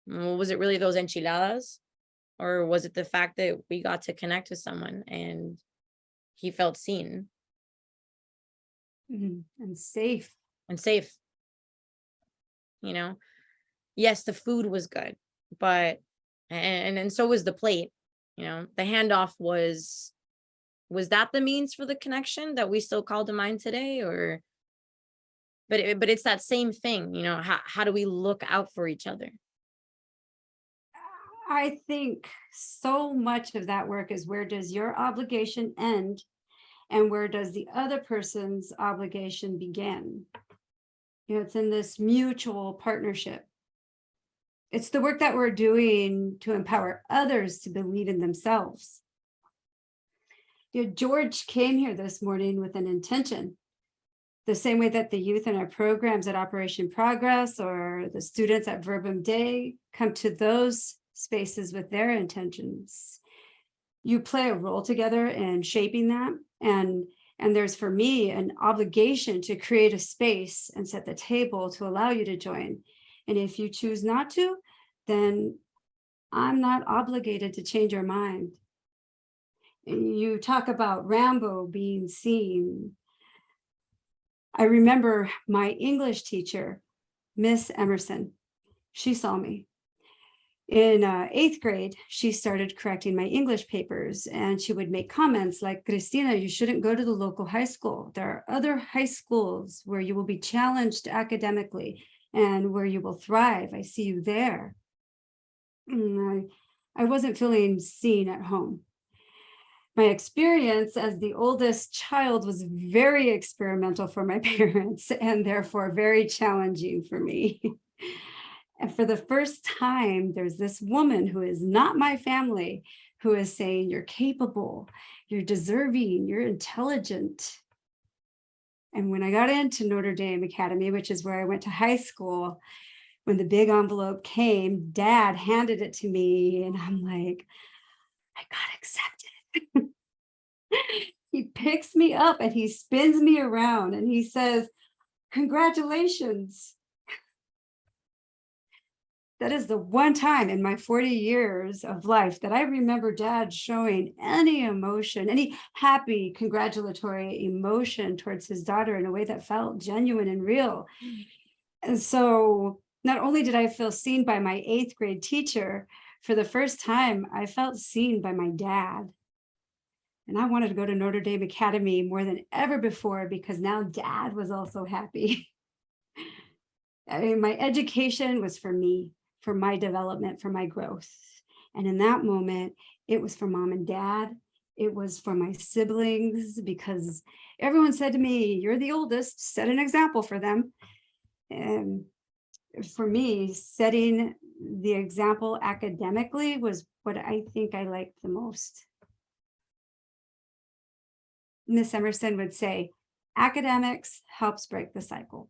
E: Was it really those enchiladas? Or was it the fact that we got to connect with someone and he felt seen?
D: And safe.
E: Yes, the food was good, but and so was the plate. The handoff was that the means for the connection that we still call to mind today? Or but it's that same thing. How do we look out for each other?
D: I think so much of that work is, where does your obligation end and where does the other person's obligation begin? It's in this mutual partnership. It's the work that we're doing to empower others to believe in themselves. George came here this morning with an intention, the same way that the youth in our programs at Operation Progress or the students at Verbum Day come to those spaces with their intentions. You play a role together in shaping that. And there's, for me, an obligation to create a space and set the table to allow you to join. And if you choose not to, then I'm not obligated to change your mind. You talk about Rambo being seen. I remember my English teacher, Miss Emerson. She saw me. In 8th grade, she started correcting my English papers, and she would make comments like, Cristina, you shouldn't go to the local high school. There are other high schools where you will be challenged academically and where you will thrive. I see you there. I wasn't feeling seen at home. My experience as the oldest child was very experimental for my parents and therefore very challenging for me. And for the first time, there's this woman who is not my family who is saying, you're capable, you're deserving, you're intelligent. And when I got into Notre Dame Academy, which is where I went to high school, when the big envelope came, Dad handed it to me, and I'm like, I got accepted. He picks me up and he spins me around and he says, congratulations. That is the one time in my 40 years of life that I remember Dad showing any emotion, any happy, congratulatory emotion towards his daughter in a way that felt genuine and real. And so not only did I feel seen by my 8th grade teacher, for the first time, I felt seen by my dad. And I wanted to go to Notre Dame Academy more than ever before because now Dad was also happy. I mean, my education was for me, for my development, for my growth. And in that moment, it was for Mom and Dad. It was for my siblings, because everyone said to me, you're the oldest, set an example for them. And for me, setting the example academically was what I think I liked the most. Miss Emerson would say, academics helps break the cycle.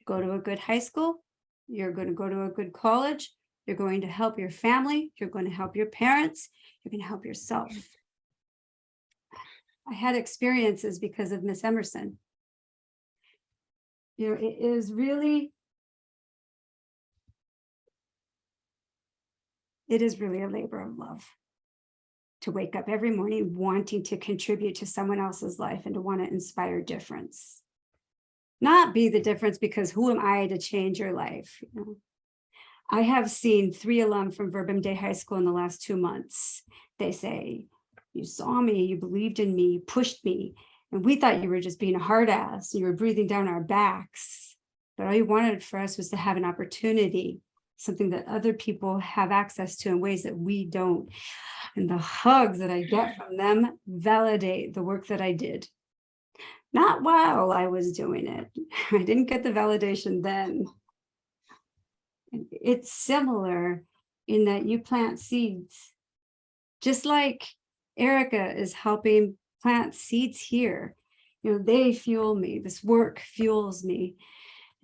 D: Go to a good high school, you're going to go to a good college, you're going to help your family, you're going to help your parents, you're going to help yourself. I had experiences because of Miss Emerson. You know, it is really a labor of love to wake up every morning wanting to contribute to someone else's life and to want to inspire difference. Not be the difference because who am I to change your life? You know? I have seen 3 alum from Verbum Day High School in the last 2 months. They say, you saw me, you believed in me, you pushed me, and we thought you were just being a hard ass, you were breathing down our backs. But all you wanted for us was to have an opportunity, something that other people have access to in ways that we don't. And the hugs that I get from them validate the work that I did. Not while I was doing it. I didn't get the validation then. It's similar in that you plant seeds. Just like Erika is helping plant seeds here. You know, they fuel me. This work fuels me.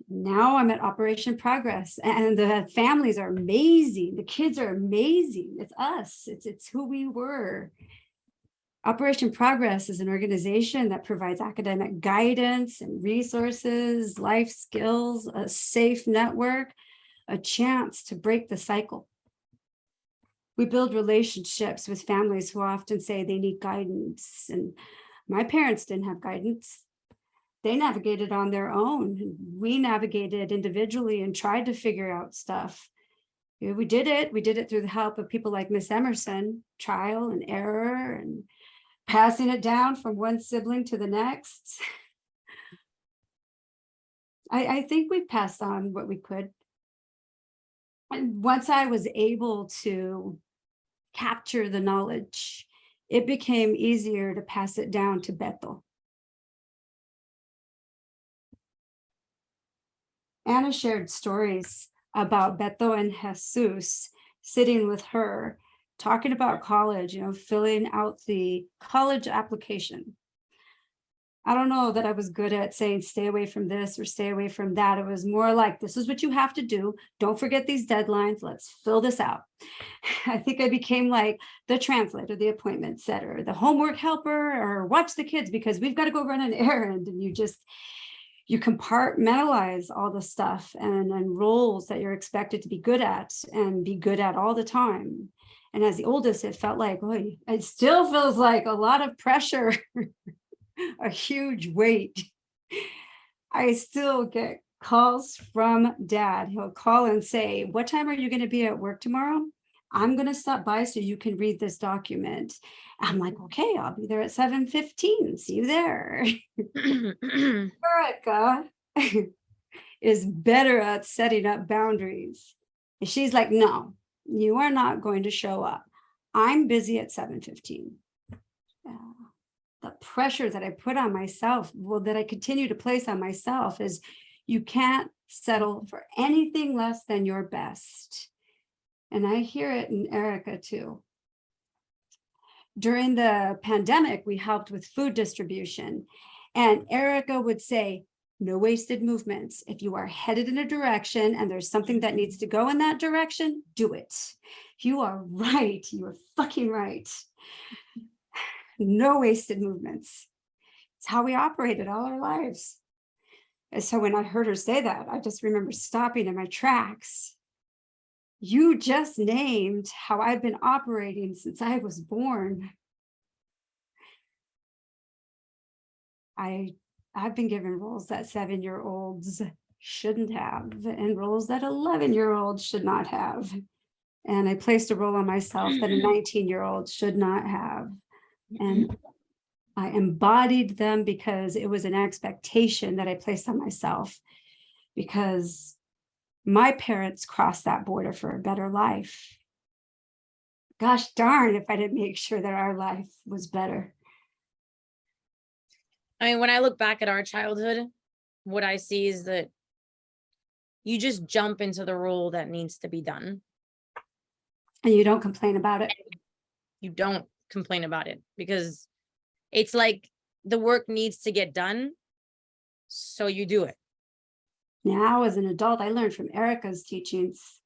D: Now I'm at Operation Progress and the families are amazing. The kids are amazing. It's us. It's who we were. Operation Progress is an organization that provides academic guidance and resources, life skills, a safe network, a chance to break the cycle. We build relationships with families who often say they need guidance. And my parents didn't have guidance. They navigated on their own. We navigated individually and tried to figure out stuff. You know, we did it. We did it through the help of people like Miss Emerson, trial and error and passing it down from one sibling to the next. I think we passed on what we could. And once I was able to capture the knowledge, it became easier to pass it down to Beto. Anna shared stories about Beto and Jesus sitting with her, talking about college, you know, filling out the college application. I don't know that I was good at saying, stay away from this or stay away from that. It was more like, this is what you have to do. Don't forget these deadlines. Let's fill this out. I think I became like the translator, the appointment setter, the homework helper, or watch the kids because we've got to go run an errand. And you compartmentalize all the stuff and roles that you're expected to be good at and be good at all the time. And as the oldest, it felt like, boy, it still feels like a lot of pressure, a huge weight. I still get calls from Dad. He'll call and say, what time are you going to be at work tomorrow? I'm going to stop by so you can read this document. I'm like, okay, I'll be there at 7:15. See you there. Erika is better at setting up boundaries. And she's like, no, you are not going to show up. I'm busy at 7:15. The pressure that I put on myself, well, that I continue to place on myself is you can't settle for anything less than your best. And I hear it in Erika too. During the pandemic, we helped with food distribution, and Erika would say, no wasted movements. If you are headed in a direction and there's something that needs to go in that direction, do it. You are right. You are fucking right. No wasted movements. It's how we operated all our lives. And so when I heard her say that, I just remember stopping in my tracks. You just named how I've been operating since I was born. I've been given roles that 7-year-olds shouldn't have, and roles that 11-year-olds should not have. And I placed a role on myself that a 19-year-old should not have. And I embodied them because it was an expectation that I placed on myself, because my parents crossed that border for a better life. Gosh darn if I didn't make sure that our life was better.
E: I mean, when I look back at our childhood, what I see is that you just jump into the role that needs to be done.
D: And you don't complain about it.
E: You don't complain about it because it's like the work needs to get done. So you do it.
D: Now, as an adult, I learned from Erika's teachings,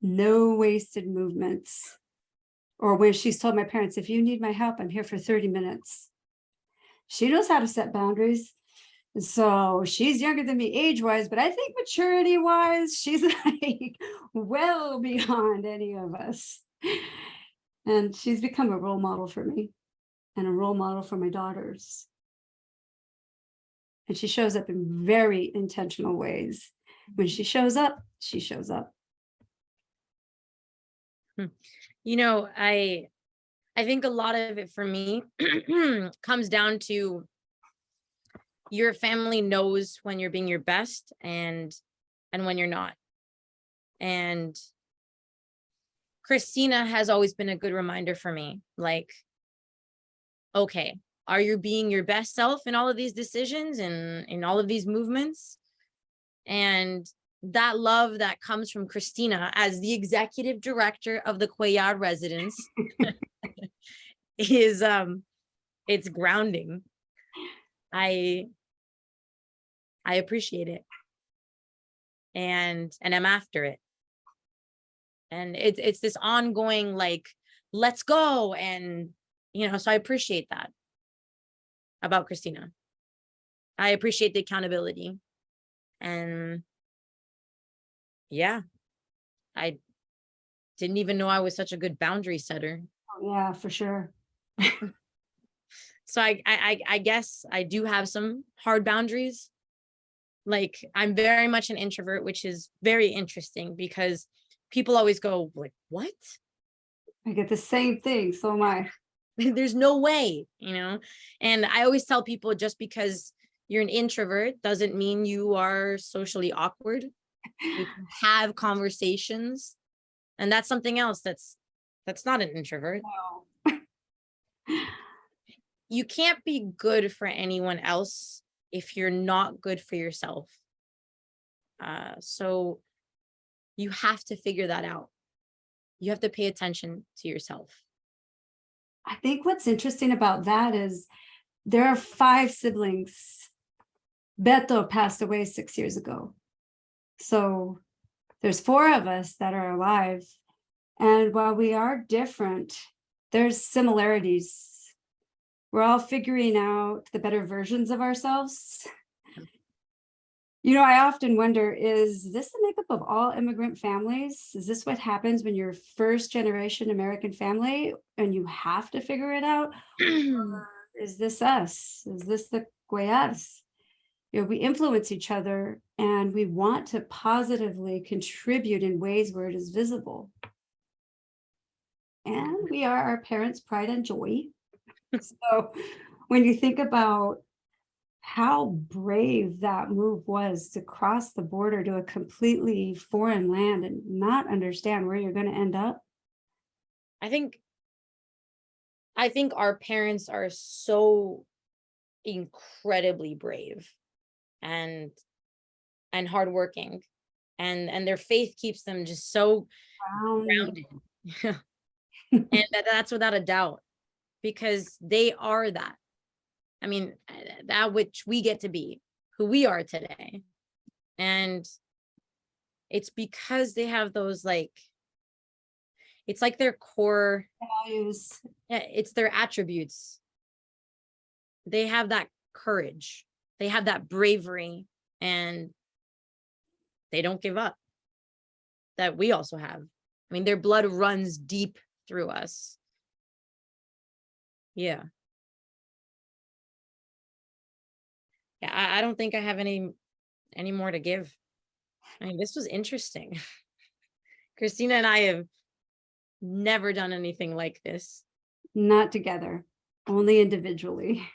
D: no wasted movements. Or when she's told my parents, if you need my help, I'm here for 30 minutes. She knows how to set boundaries. And so she's younger than me age-wise, but I think maturity-wise, she's like well beyond any of us. And she's become a role model for me and a role model for my daughters. And she shows up in very intentional ways. When she shows up, she shows up.
E: You know, I think a lot of it for me comes down to your family knows when you're being your best and when you're not. And Cristina has always been a good reminder for me, like, okay, are you being your best self in all of these decisions and in all of these movements? And that love that comes from Cristina as the executive director of the Cuellar residence is it's grounding. I appreciate it. And I'm after it. And it's this ongoing, like, let's go. And, you know, so I appreciate that about Cristina. I appreciate the accountability. And yeah, I didn't even know I was such a good boundary setter.
D: Oh, yeah, for sure.
E: So I guess I do have some hard boundaries. Like, I'm very much an introvert, which is very interesting because people always go like, what?
D: I get the same thing. So am I.
E: There's no way, you know? And I always tell people, just because you're an introvert doesn't mean you are socially awkward. You can have conversations, and that's something else that's not an introvert.
D: No.
E: You can't be good for anyone else if you're not good for yourself. So you have to figure that out. You have to pay attention to yourself.
D: I think what's interesting about that is there are 5 siblings. Beto passed away 6 years ago. So there's 4 of us that are alive. And while we are different, there's similarities. We're all figuring out the better versions of ourselves. You know, I often wonder, is this the makeup of all immigrant families? Is this what happens when you're first generation American family and you have to figure it out? Or is this us? Is this the Cuellars? You know, we influence each other and we want to positively contribute in ways where it is visible. And we are our parents' pride and joy. So when you think about how brave that move was to cross the border to a completely foreign land and not understand where you're going to end up.
E: I think our parents are so incredibly brave and hardworking, and their faith keeps them just so grounded. And that's without a doubt, because they are that. I mean, that which we get to be, who we are today. And it's because they have those, like, it's like their core
D: Values.
E: Yeah, it's their attributes. They have that courage. They have that bravery, and they don't give up. That we also have. I mean, their blood runs deep through us. Yeah. Yeah, I don't think I have any more to give. I mean, this was interesting. Cristina and I have never done anything like this.
D: Not together, only individually.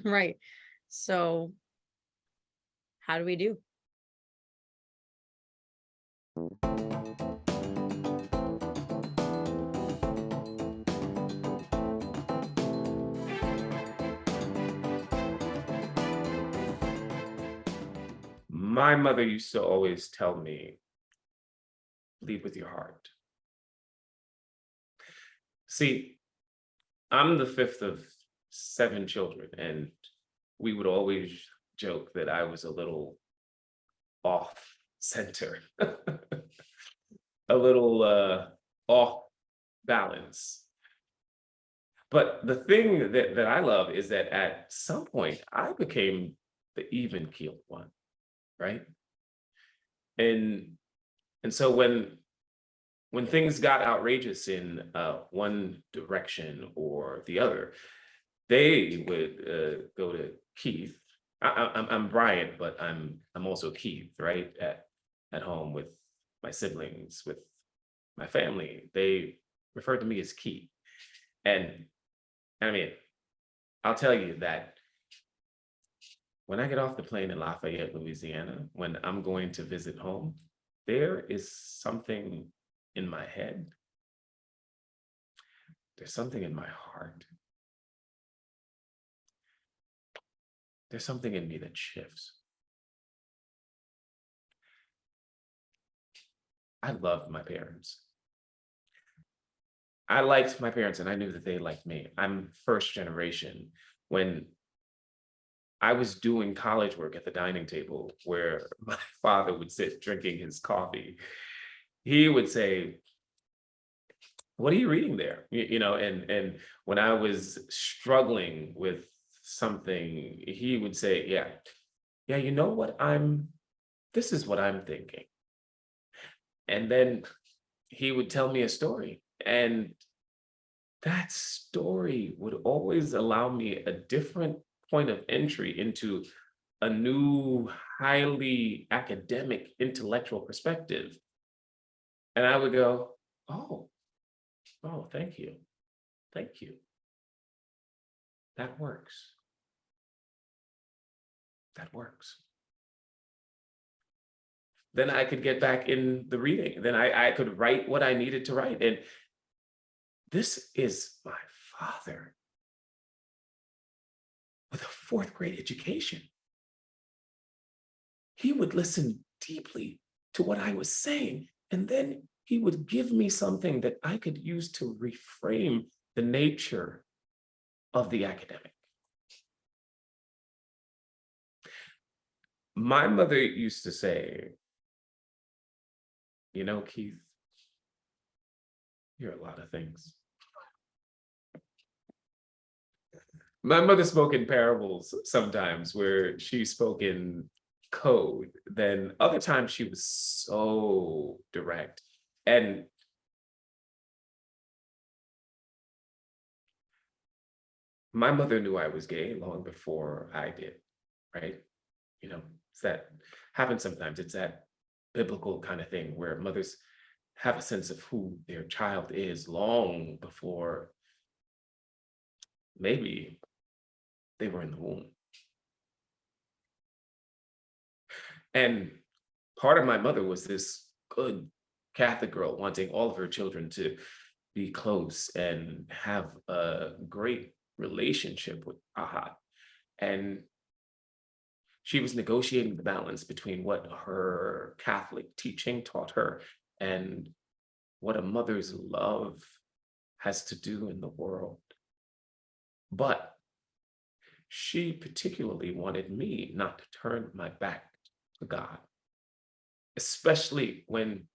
E: Right. So how do we do?
A: My mother used to always tell me, lead with your heart. See, I'm the 5th of 7 children, and we would always joke that I was a little off center, a little off balance. But the thing that I love is that at some point I became the even keeled one, right? And so when things got outrageous in one direction or the other, they would go to Keith. I'm Bryant, but I'm also Keith, right? At home with my siblings, with my family. They refer to me as Keith. And I mean, I'll tell you that when I get off the plane in Lafayette, Louisiana, when I'm going to visit home, there is something in my head. There's something in my heart. There's something in me that shifts. I loved my parents. I liked my parents and I knew that they liked me. I'm first generation. When I was doing college work at the dining table where my father would sit drinking his coffee, he would say, "What are you reading there?" You know, and when I was struggling with something, he would say, yeah, you know what, this is what I'm thinking. And then he would tell me a story, and that story would always allow me a different point of entry into a new, highly academic, intellectual perspective. And I would go, oh, thank you. Thank you. That works. That works. Then I could get back in the reading. Then I could write what I needed to write. And this is my father with a fourth grade education. He would listen deeply to what I was saying, and then he would give me something that I could use to reframe the nature of the academic. My mother used to say, you know, Keith, you're a lot of things. My mother spoke in parables sometimes where she spoke in code. Then other times she was so direct. And my mother knew I was gay long before I did, right? You know, it's that happens sometimes. It's that biblical kind of thing where mothers have a sense of who their child is long before maybe they were in the womb. And part of my mother was this good Catholic girl wanting all of her children to be close and have a great relationship with Ahad. And she was negotiating the balance between what her Catholic teaching taught her and what a mother's love has to do in the world. But she particularly wanted me not to turn my back to God, especially when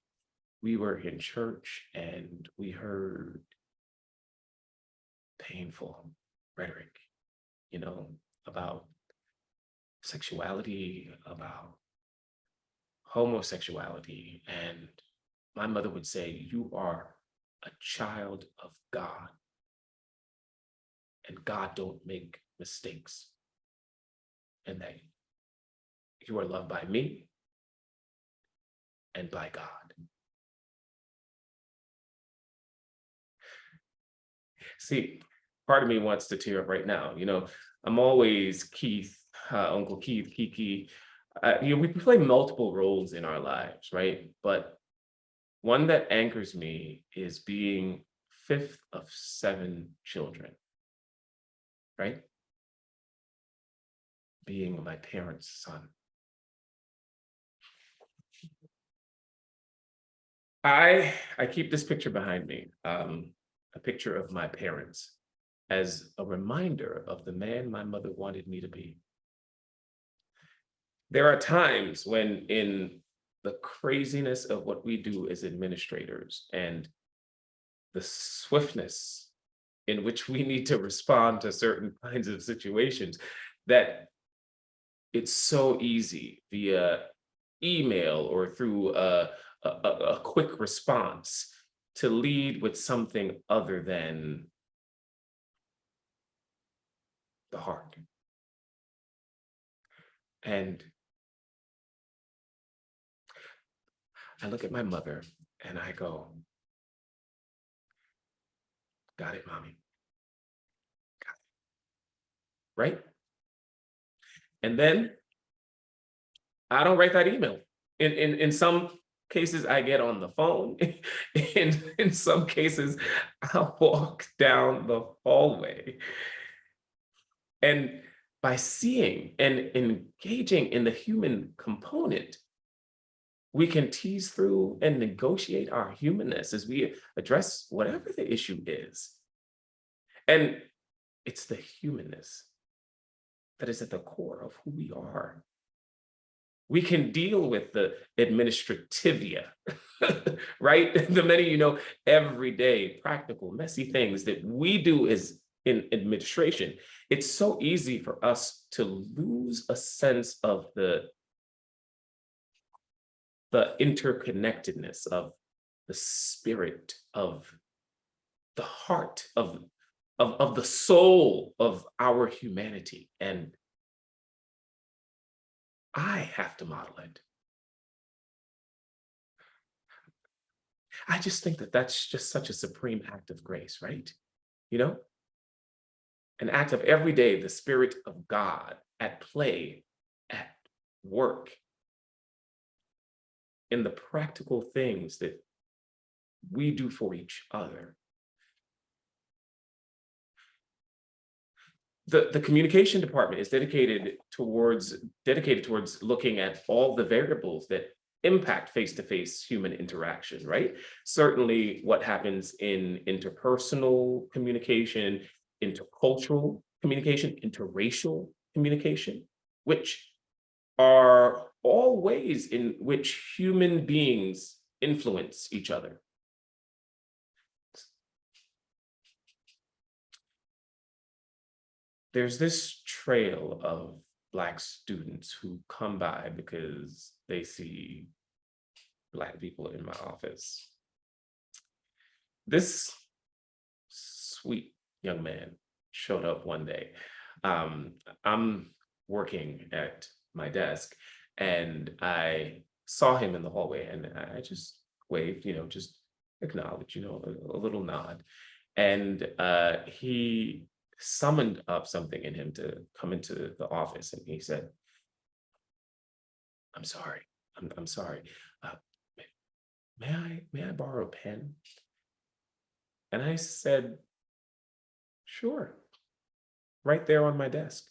A: we were in church and we heard painful rhetoric, you know, about sexuality, about homosexuality. And my mother would say, you are a child of God, and God don't make mistakes, and that you are loved by me and by God. See, part of me wants to tear up right now. You know, I'm always Keith, Uncle Keith, Kiki. You know, we play multiple roles in our lives, right? But one that anchors me is being fifth of 7 children, right? Being my parents' son. I keep this picture behind me, a picture of my parents, as a reminder of the man my mother wanted me to be. There are times when, in the craziness of what we do as administrators and the swiftness in which we need to respond to certain kinds of situations, that it's so easy via email or through a quick response to lead with something other than the heart. And I look at my mother and I go, got it, mommy. Got it. Right? And then I don't write that email. In some cases, I get on the phone. In some cases, I'll walk down the hallway. And by seeing and engaging in the human component, we can tease through and negotiate our humanness as we address whatever the issue is. And it's the humanness that is at the core of who we are. We can deal with the administrativia, right? The many, everyday, practical, messy things that we do as in administration. It's so easy for us to lose a sense of the interconnectedness of the spirit, of the heart, of the soul of our humanity. And I have to model it. I just think that that's just such a supreme act of grace, right? An act of every day, the Spirit of God at play, at work, in the practical things that we do for each other. The communication department is dedicated towards looking at all the variables that impact face-to-face human interaction, right? Certainly what happens in interpersonal communication, intercultural communication, interracial communication, which are all ways in which human beings influence each other. There's this trail of Black students who come by because they see Black people in my office. This sweet young man showed up one day. I'm working at my desk and I saw him in the hallway and I just waved, just acknowledge, a little nod. And he summoned up something in him to come into the office. And he said, I'm sorry. I'm sorry. May I borrow a pen? And I said, sure, right there on my desk.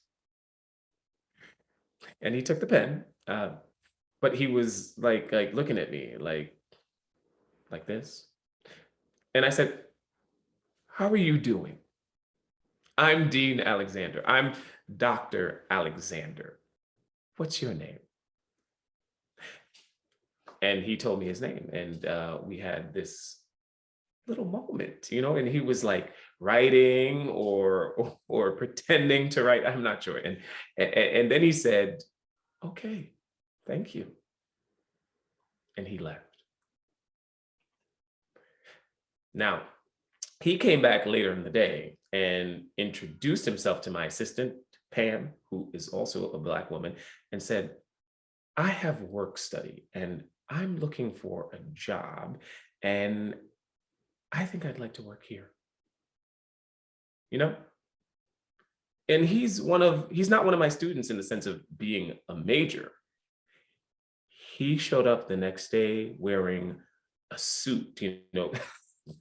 A: And he took the pen, but he was like looking at me like this. And I said, how are you doing? I'm Dean Alexander. I'm Dr. Alexander. What's your name? And he told me his name, and we had this little moment, and he was like writing or pretending to write. I'm not sure. And then he said, okay, thank you. And he left. Now, he came back later in the day and introduced himself to my assistant, Pam, who is also a Black woman, and said, I have work study and I'm looking for a job and I think I'd like to work here. And he's not one of my students in the sense of being a major. He showed up the next day wearing a suit,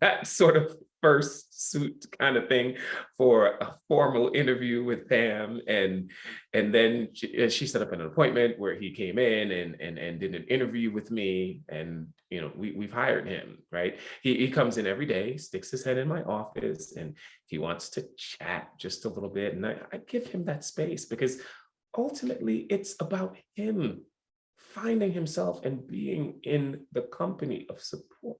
A: that sort of first suit kind of thing for a formal interview with Pam. And then she set up an appointment where he came in and did an interview with me. And, we've hired him, right? He comes in every day, sticks his head in my office, and he wants to chat just a little bit. And I give him that space because ultimately it's about him finding himself and being in the company of support.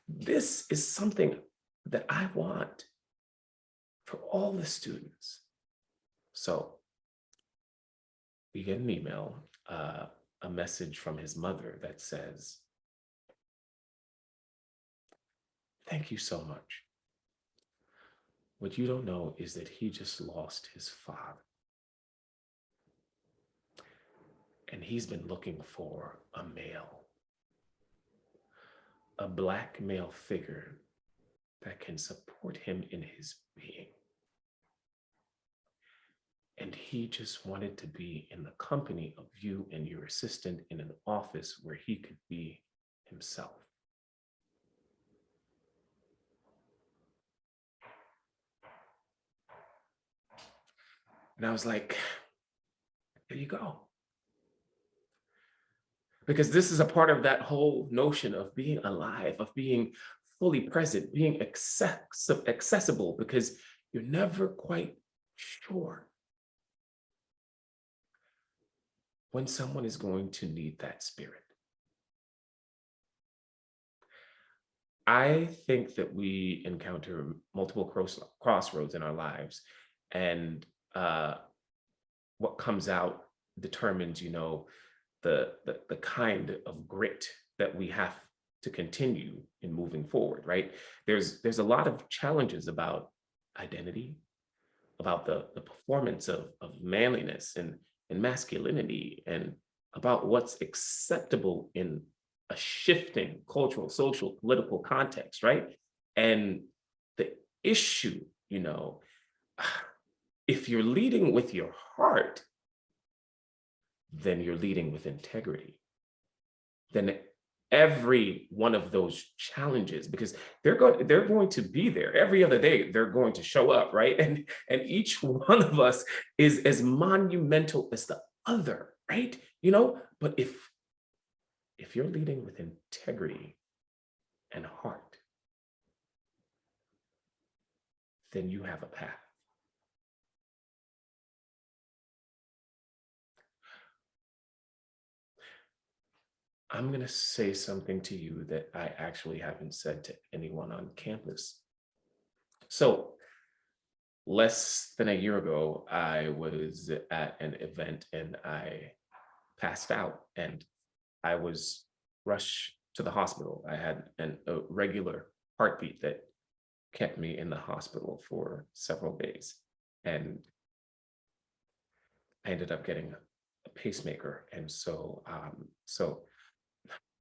A: This is something that I want for all the students. So we get an email, a message from his mother that says, "Thank you so much. What you don't know is that he just lost his father. And he's been looking for a male, a Black male figure that can support him in his being. And he just wanted to be in the company of you and your assistant in an office where he could be himself." And I was like, there you go. Because this is a part of that whole notion of being alive, of being fully present, being accessible, because you're never quite sure when someone is going to need that spirit. I think that we encounter multiple crossroads in our lives, and what comes out determines, the kind of grit that we have to continue in moving forward, right? There's a lot of challenges about identity, about the performance of manliness and masculinity, and about what's acceptable in a shifting cultural, social, political context, right? And the issue, if you're leading with your heart, then you're leading with integrity. Then every one of those challenges, because they're going to be there every other day, they're going to show up, right? And each one of us is as monumental as the other, right? But if you're leading with integrity and heart, then you have a path. I'm going to say something to you that I actually haven't said to anyone on campus. So less than a year ago, I was at an event and I passed out and I was rushed to the hospital. I had a regular heartbeat that kept me in the hospital for several days. And I ended up getting a pacemaker. And so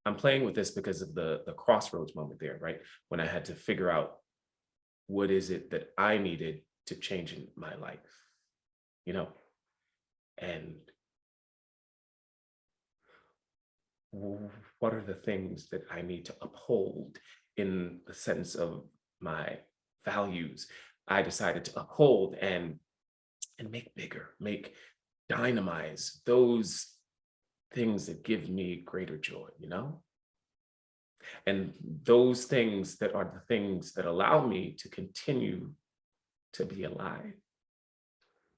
A: I'm playing with this because of the crossroads moment there, right? When I had to figure out what is it that I needed to change in my life, and what are the things that I need to uphold in the sense of my values. I decided to uphold and make bigger, dynamize those things that give me greater joy, And those things that are the things that allow me to continue to be alive,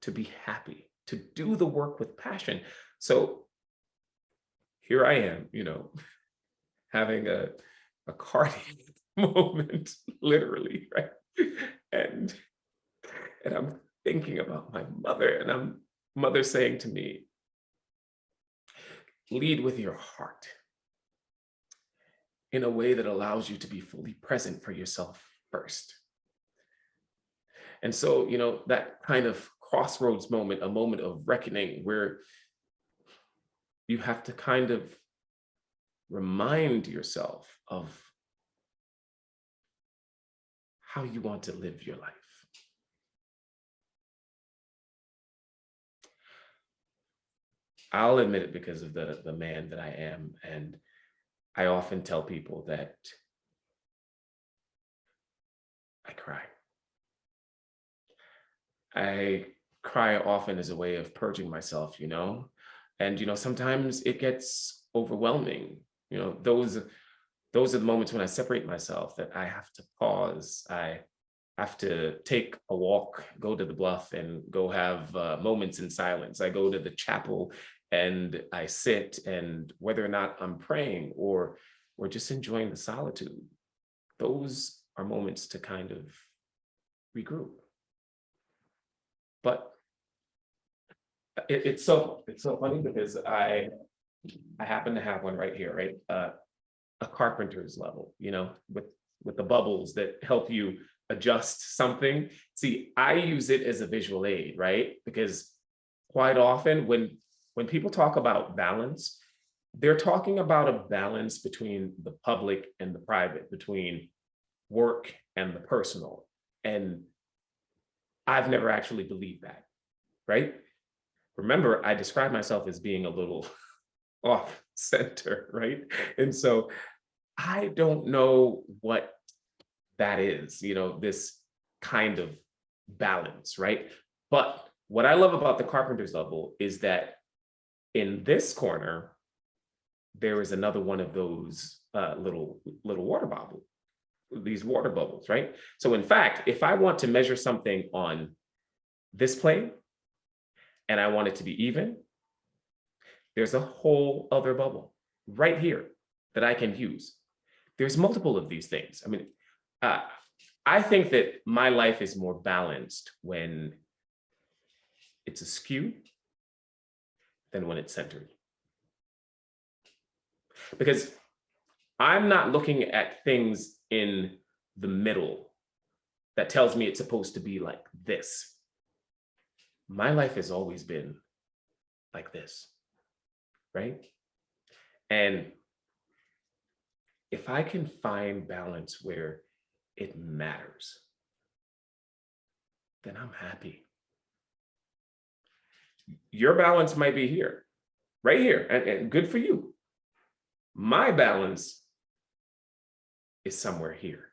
A: to be happy, to do the work with passion. So here I am, having a cardiac moment, literally, right? And I'm thinking about my mother, and mother saying to me, lead with your heart in a way that allows you to be fully present for yourself first. And so, that kind of crossroads moment, a moment of reckoning where you have to kind of remind yourself of how you want to live your life. I'll admit it because of the man that I am. And I often tell people that I cry. I cry often as a way of purging myself, and, sometimes it gets overwhelming. Those are the moments when I separate myself, that I have to pause. I have to take a walk, go to the bluff and go have moments in silence. I go to the chapel and I sit, and whether or not I'm praying or just enjoying the solitude, those are moments to kind of regroup. But it's so funny because I happen to have one right here, right? A carpenter's level, you know, with the bubbles that help you adjust something. See, I use it as a visual aid, right? Because quite often when people talk about balance, they're talking about a balance between the public and the private, between work and the personal. And I've never actually believed that, right? Remember, I describe myself as being a little off center, right? And so I don't know what that is, you know, this kind of balance, right? But what I love about the carpenter's level is that in this corner, there is another one of those little water bubbles, these water bubbles, right? So in fact, if I want to measure something on this plane and I want it to be even, there's a whole other bubble right here that I can use. There's multiple of these things. I mean, I think that my life is more balanced when it's askew than when it's centered. Because I'm not looking at things in the middle that tells me it's supposed to be like this. My life has always been like this, right? And if I can find balance where it matters, then I'm happy. Your balance might be here, right here, and good for you. My balance is somewhere here.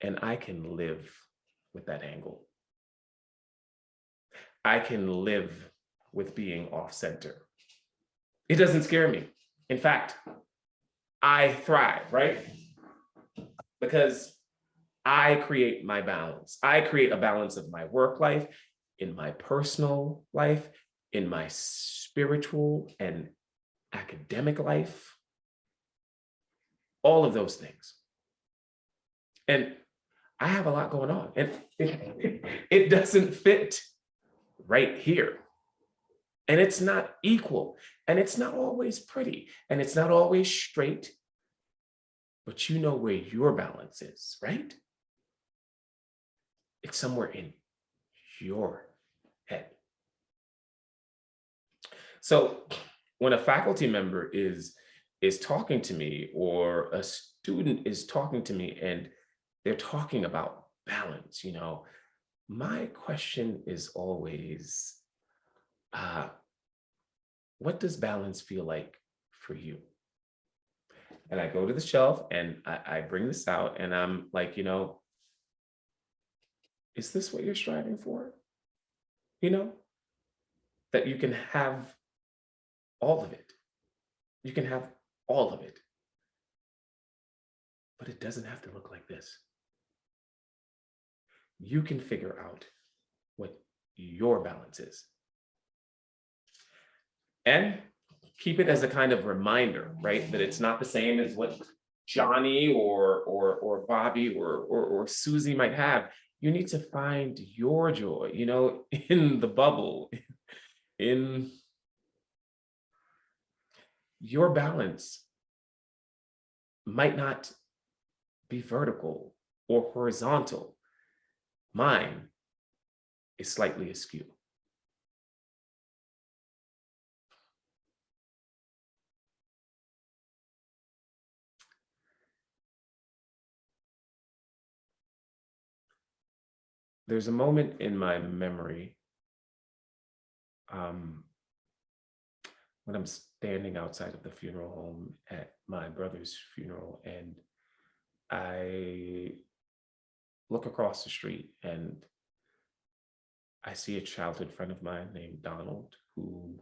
A: And I can live with that angle. I can live with being off center. It doesn't scare me. In fact, I thrive, right? Because I create my balance. I create a balance of my work life, in my personal life, in my spiritual and academic life, all of those things. And I have a lot going on, and it doesn't fit right here. And it's not equal, and it's not always pretty, and it's not always straight, but you know where your balance is, right? It's somewhere in your head. So when a faculty member is talking to me, or a student is talking to me, and they're talking about balance, you know, my question is always, what does balance feel like for you? And I go to the shelf and I bring this out and I'm like, you know, is this what you're striving for? You know, that you can have all of it. You can have all of it. But it doesn't have to look like this. You can figure out what your balance is. And keep it as a kind of reminder, right? That it's not the same as what Johnny or Bobby or Susie might have. You need to find your joy, you know, in the bubble, in your balance might not be vertical or horizontal. Mine is slightly askew. There's a moment in my memory when I'm standing outside of the funeral home at my brother's funeral, and I look across the street and I see a childhood friend of mine named Donald who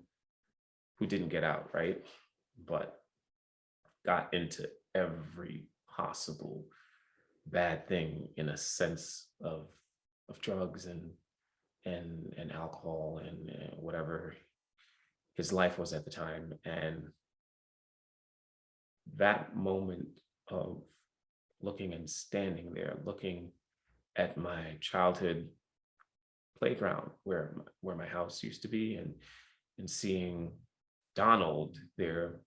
A: didn't get out, right? But got into every possible bad thing in a sense of drugs and alcohol and whatever his life was at the time. And that moment of looking and standing there, looking at my childhood playground where my house used to be, and seeing Donald there,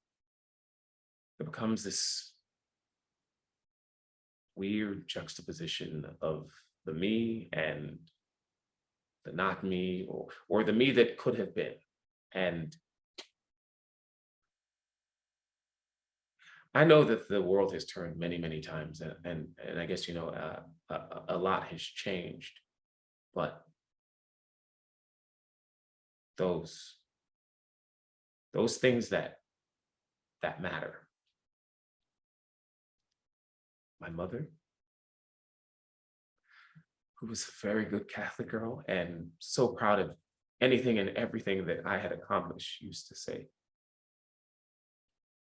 A: it becomes this weird juxtaposition of the me and the not me, or the me that could have been. And I know that the world has turned many, many times, and I guess, you know, a lot has changed, but those things that matter. My mother, who was a very good Catholic girl and so proud of anything and everything that I had accomplished, used to say,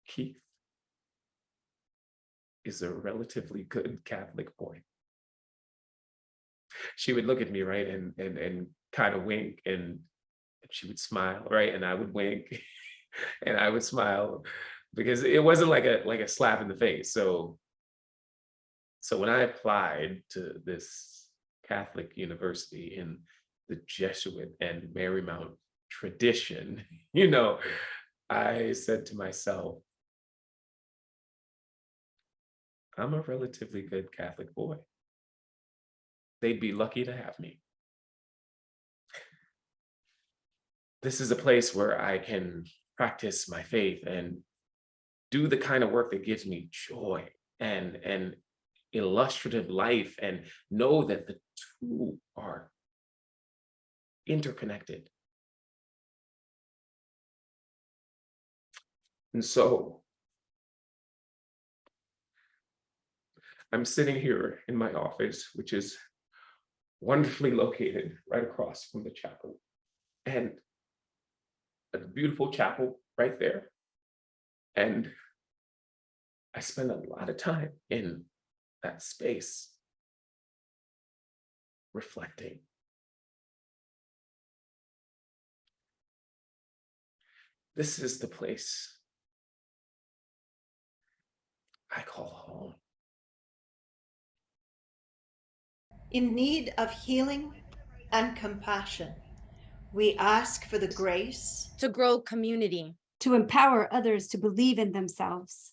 A: Keith is a relatively good Catholic boy. She would look at me, right, and kind of wink, and she would smile, right, and I would wink, and I would smile, because it wasn't like a slap in the face. So when I applied to this Catholic university in the Jesuit and Marymount tradition, you know, I said to myself, I'm a relatively good Catholic boy. They'd be lucky to have me. This is a place where I can practice my faith and do the kind of work that gives me joy and illustrative life, and know that the two are interconnected. And so I'm sitting here in my office, which is wonderfully located right across from the chapel, and a beautiful chapel right there. And I spend a lot of time in that space reflecting. This is the place I call home.
B: In need of healing and compassion, we ask for the grace
E: To grow community.
D: To empower others to believe in themselves.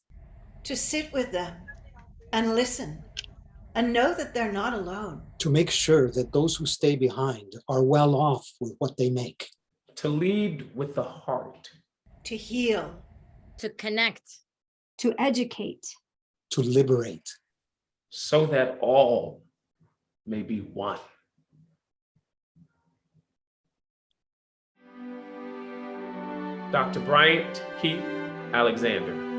B: to sit with them and listen and know that they're not alone.
C: To make sure that those who stay behind are well off with what they make.
A: To lead with the heart.
B: To heal.
E: To connect.
D: To educate.
C: To liberate.
A: So that all may be one. Dr. Bryant Keith Alexander.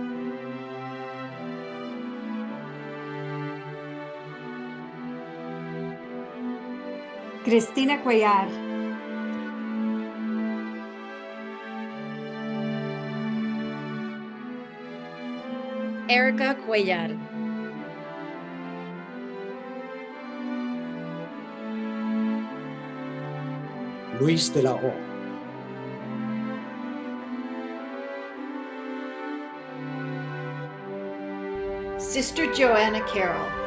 D: Cristina Cuellar.
E: Erika Cuellar.
C: Luis de la O.
B: Sister Joanna Carroll.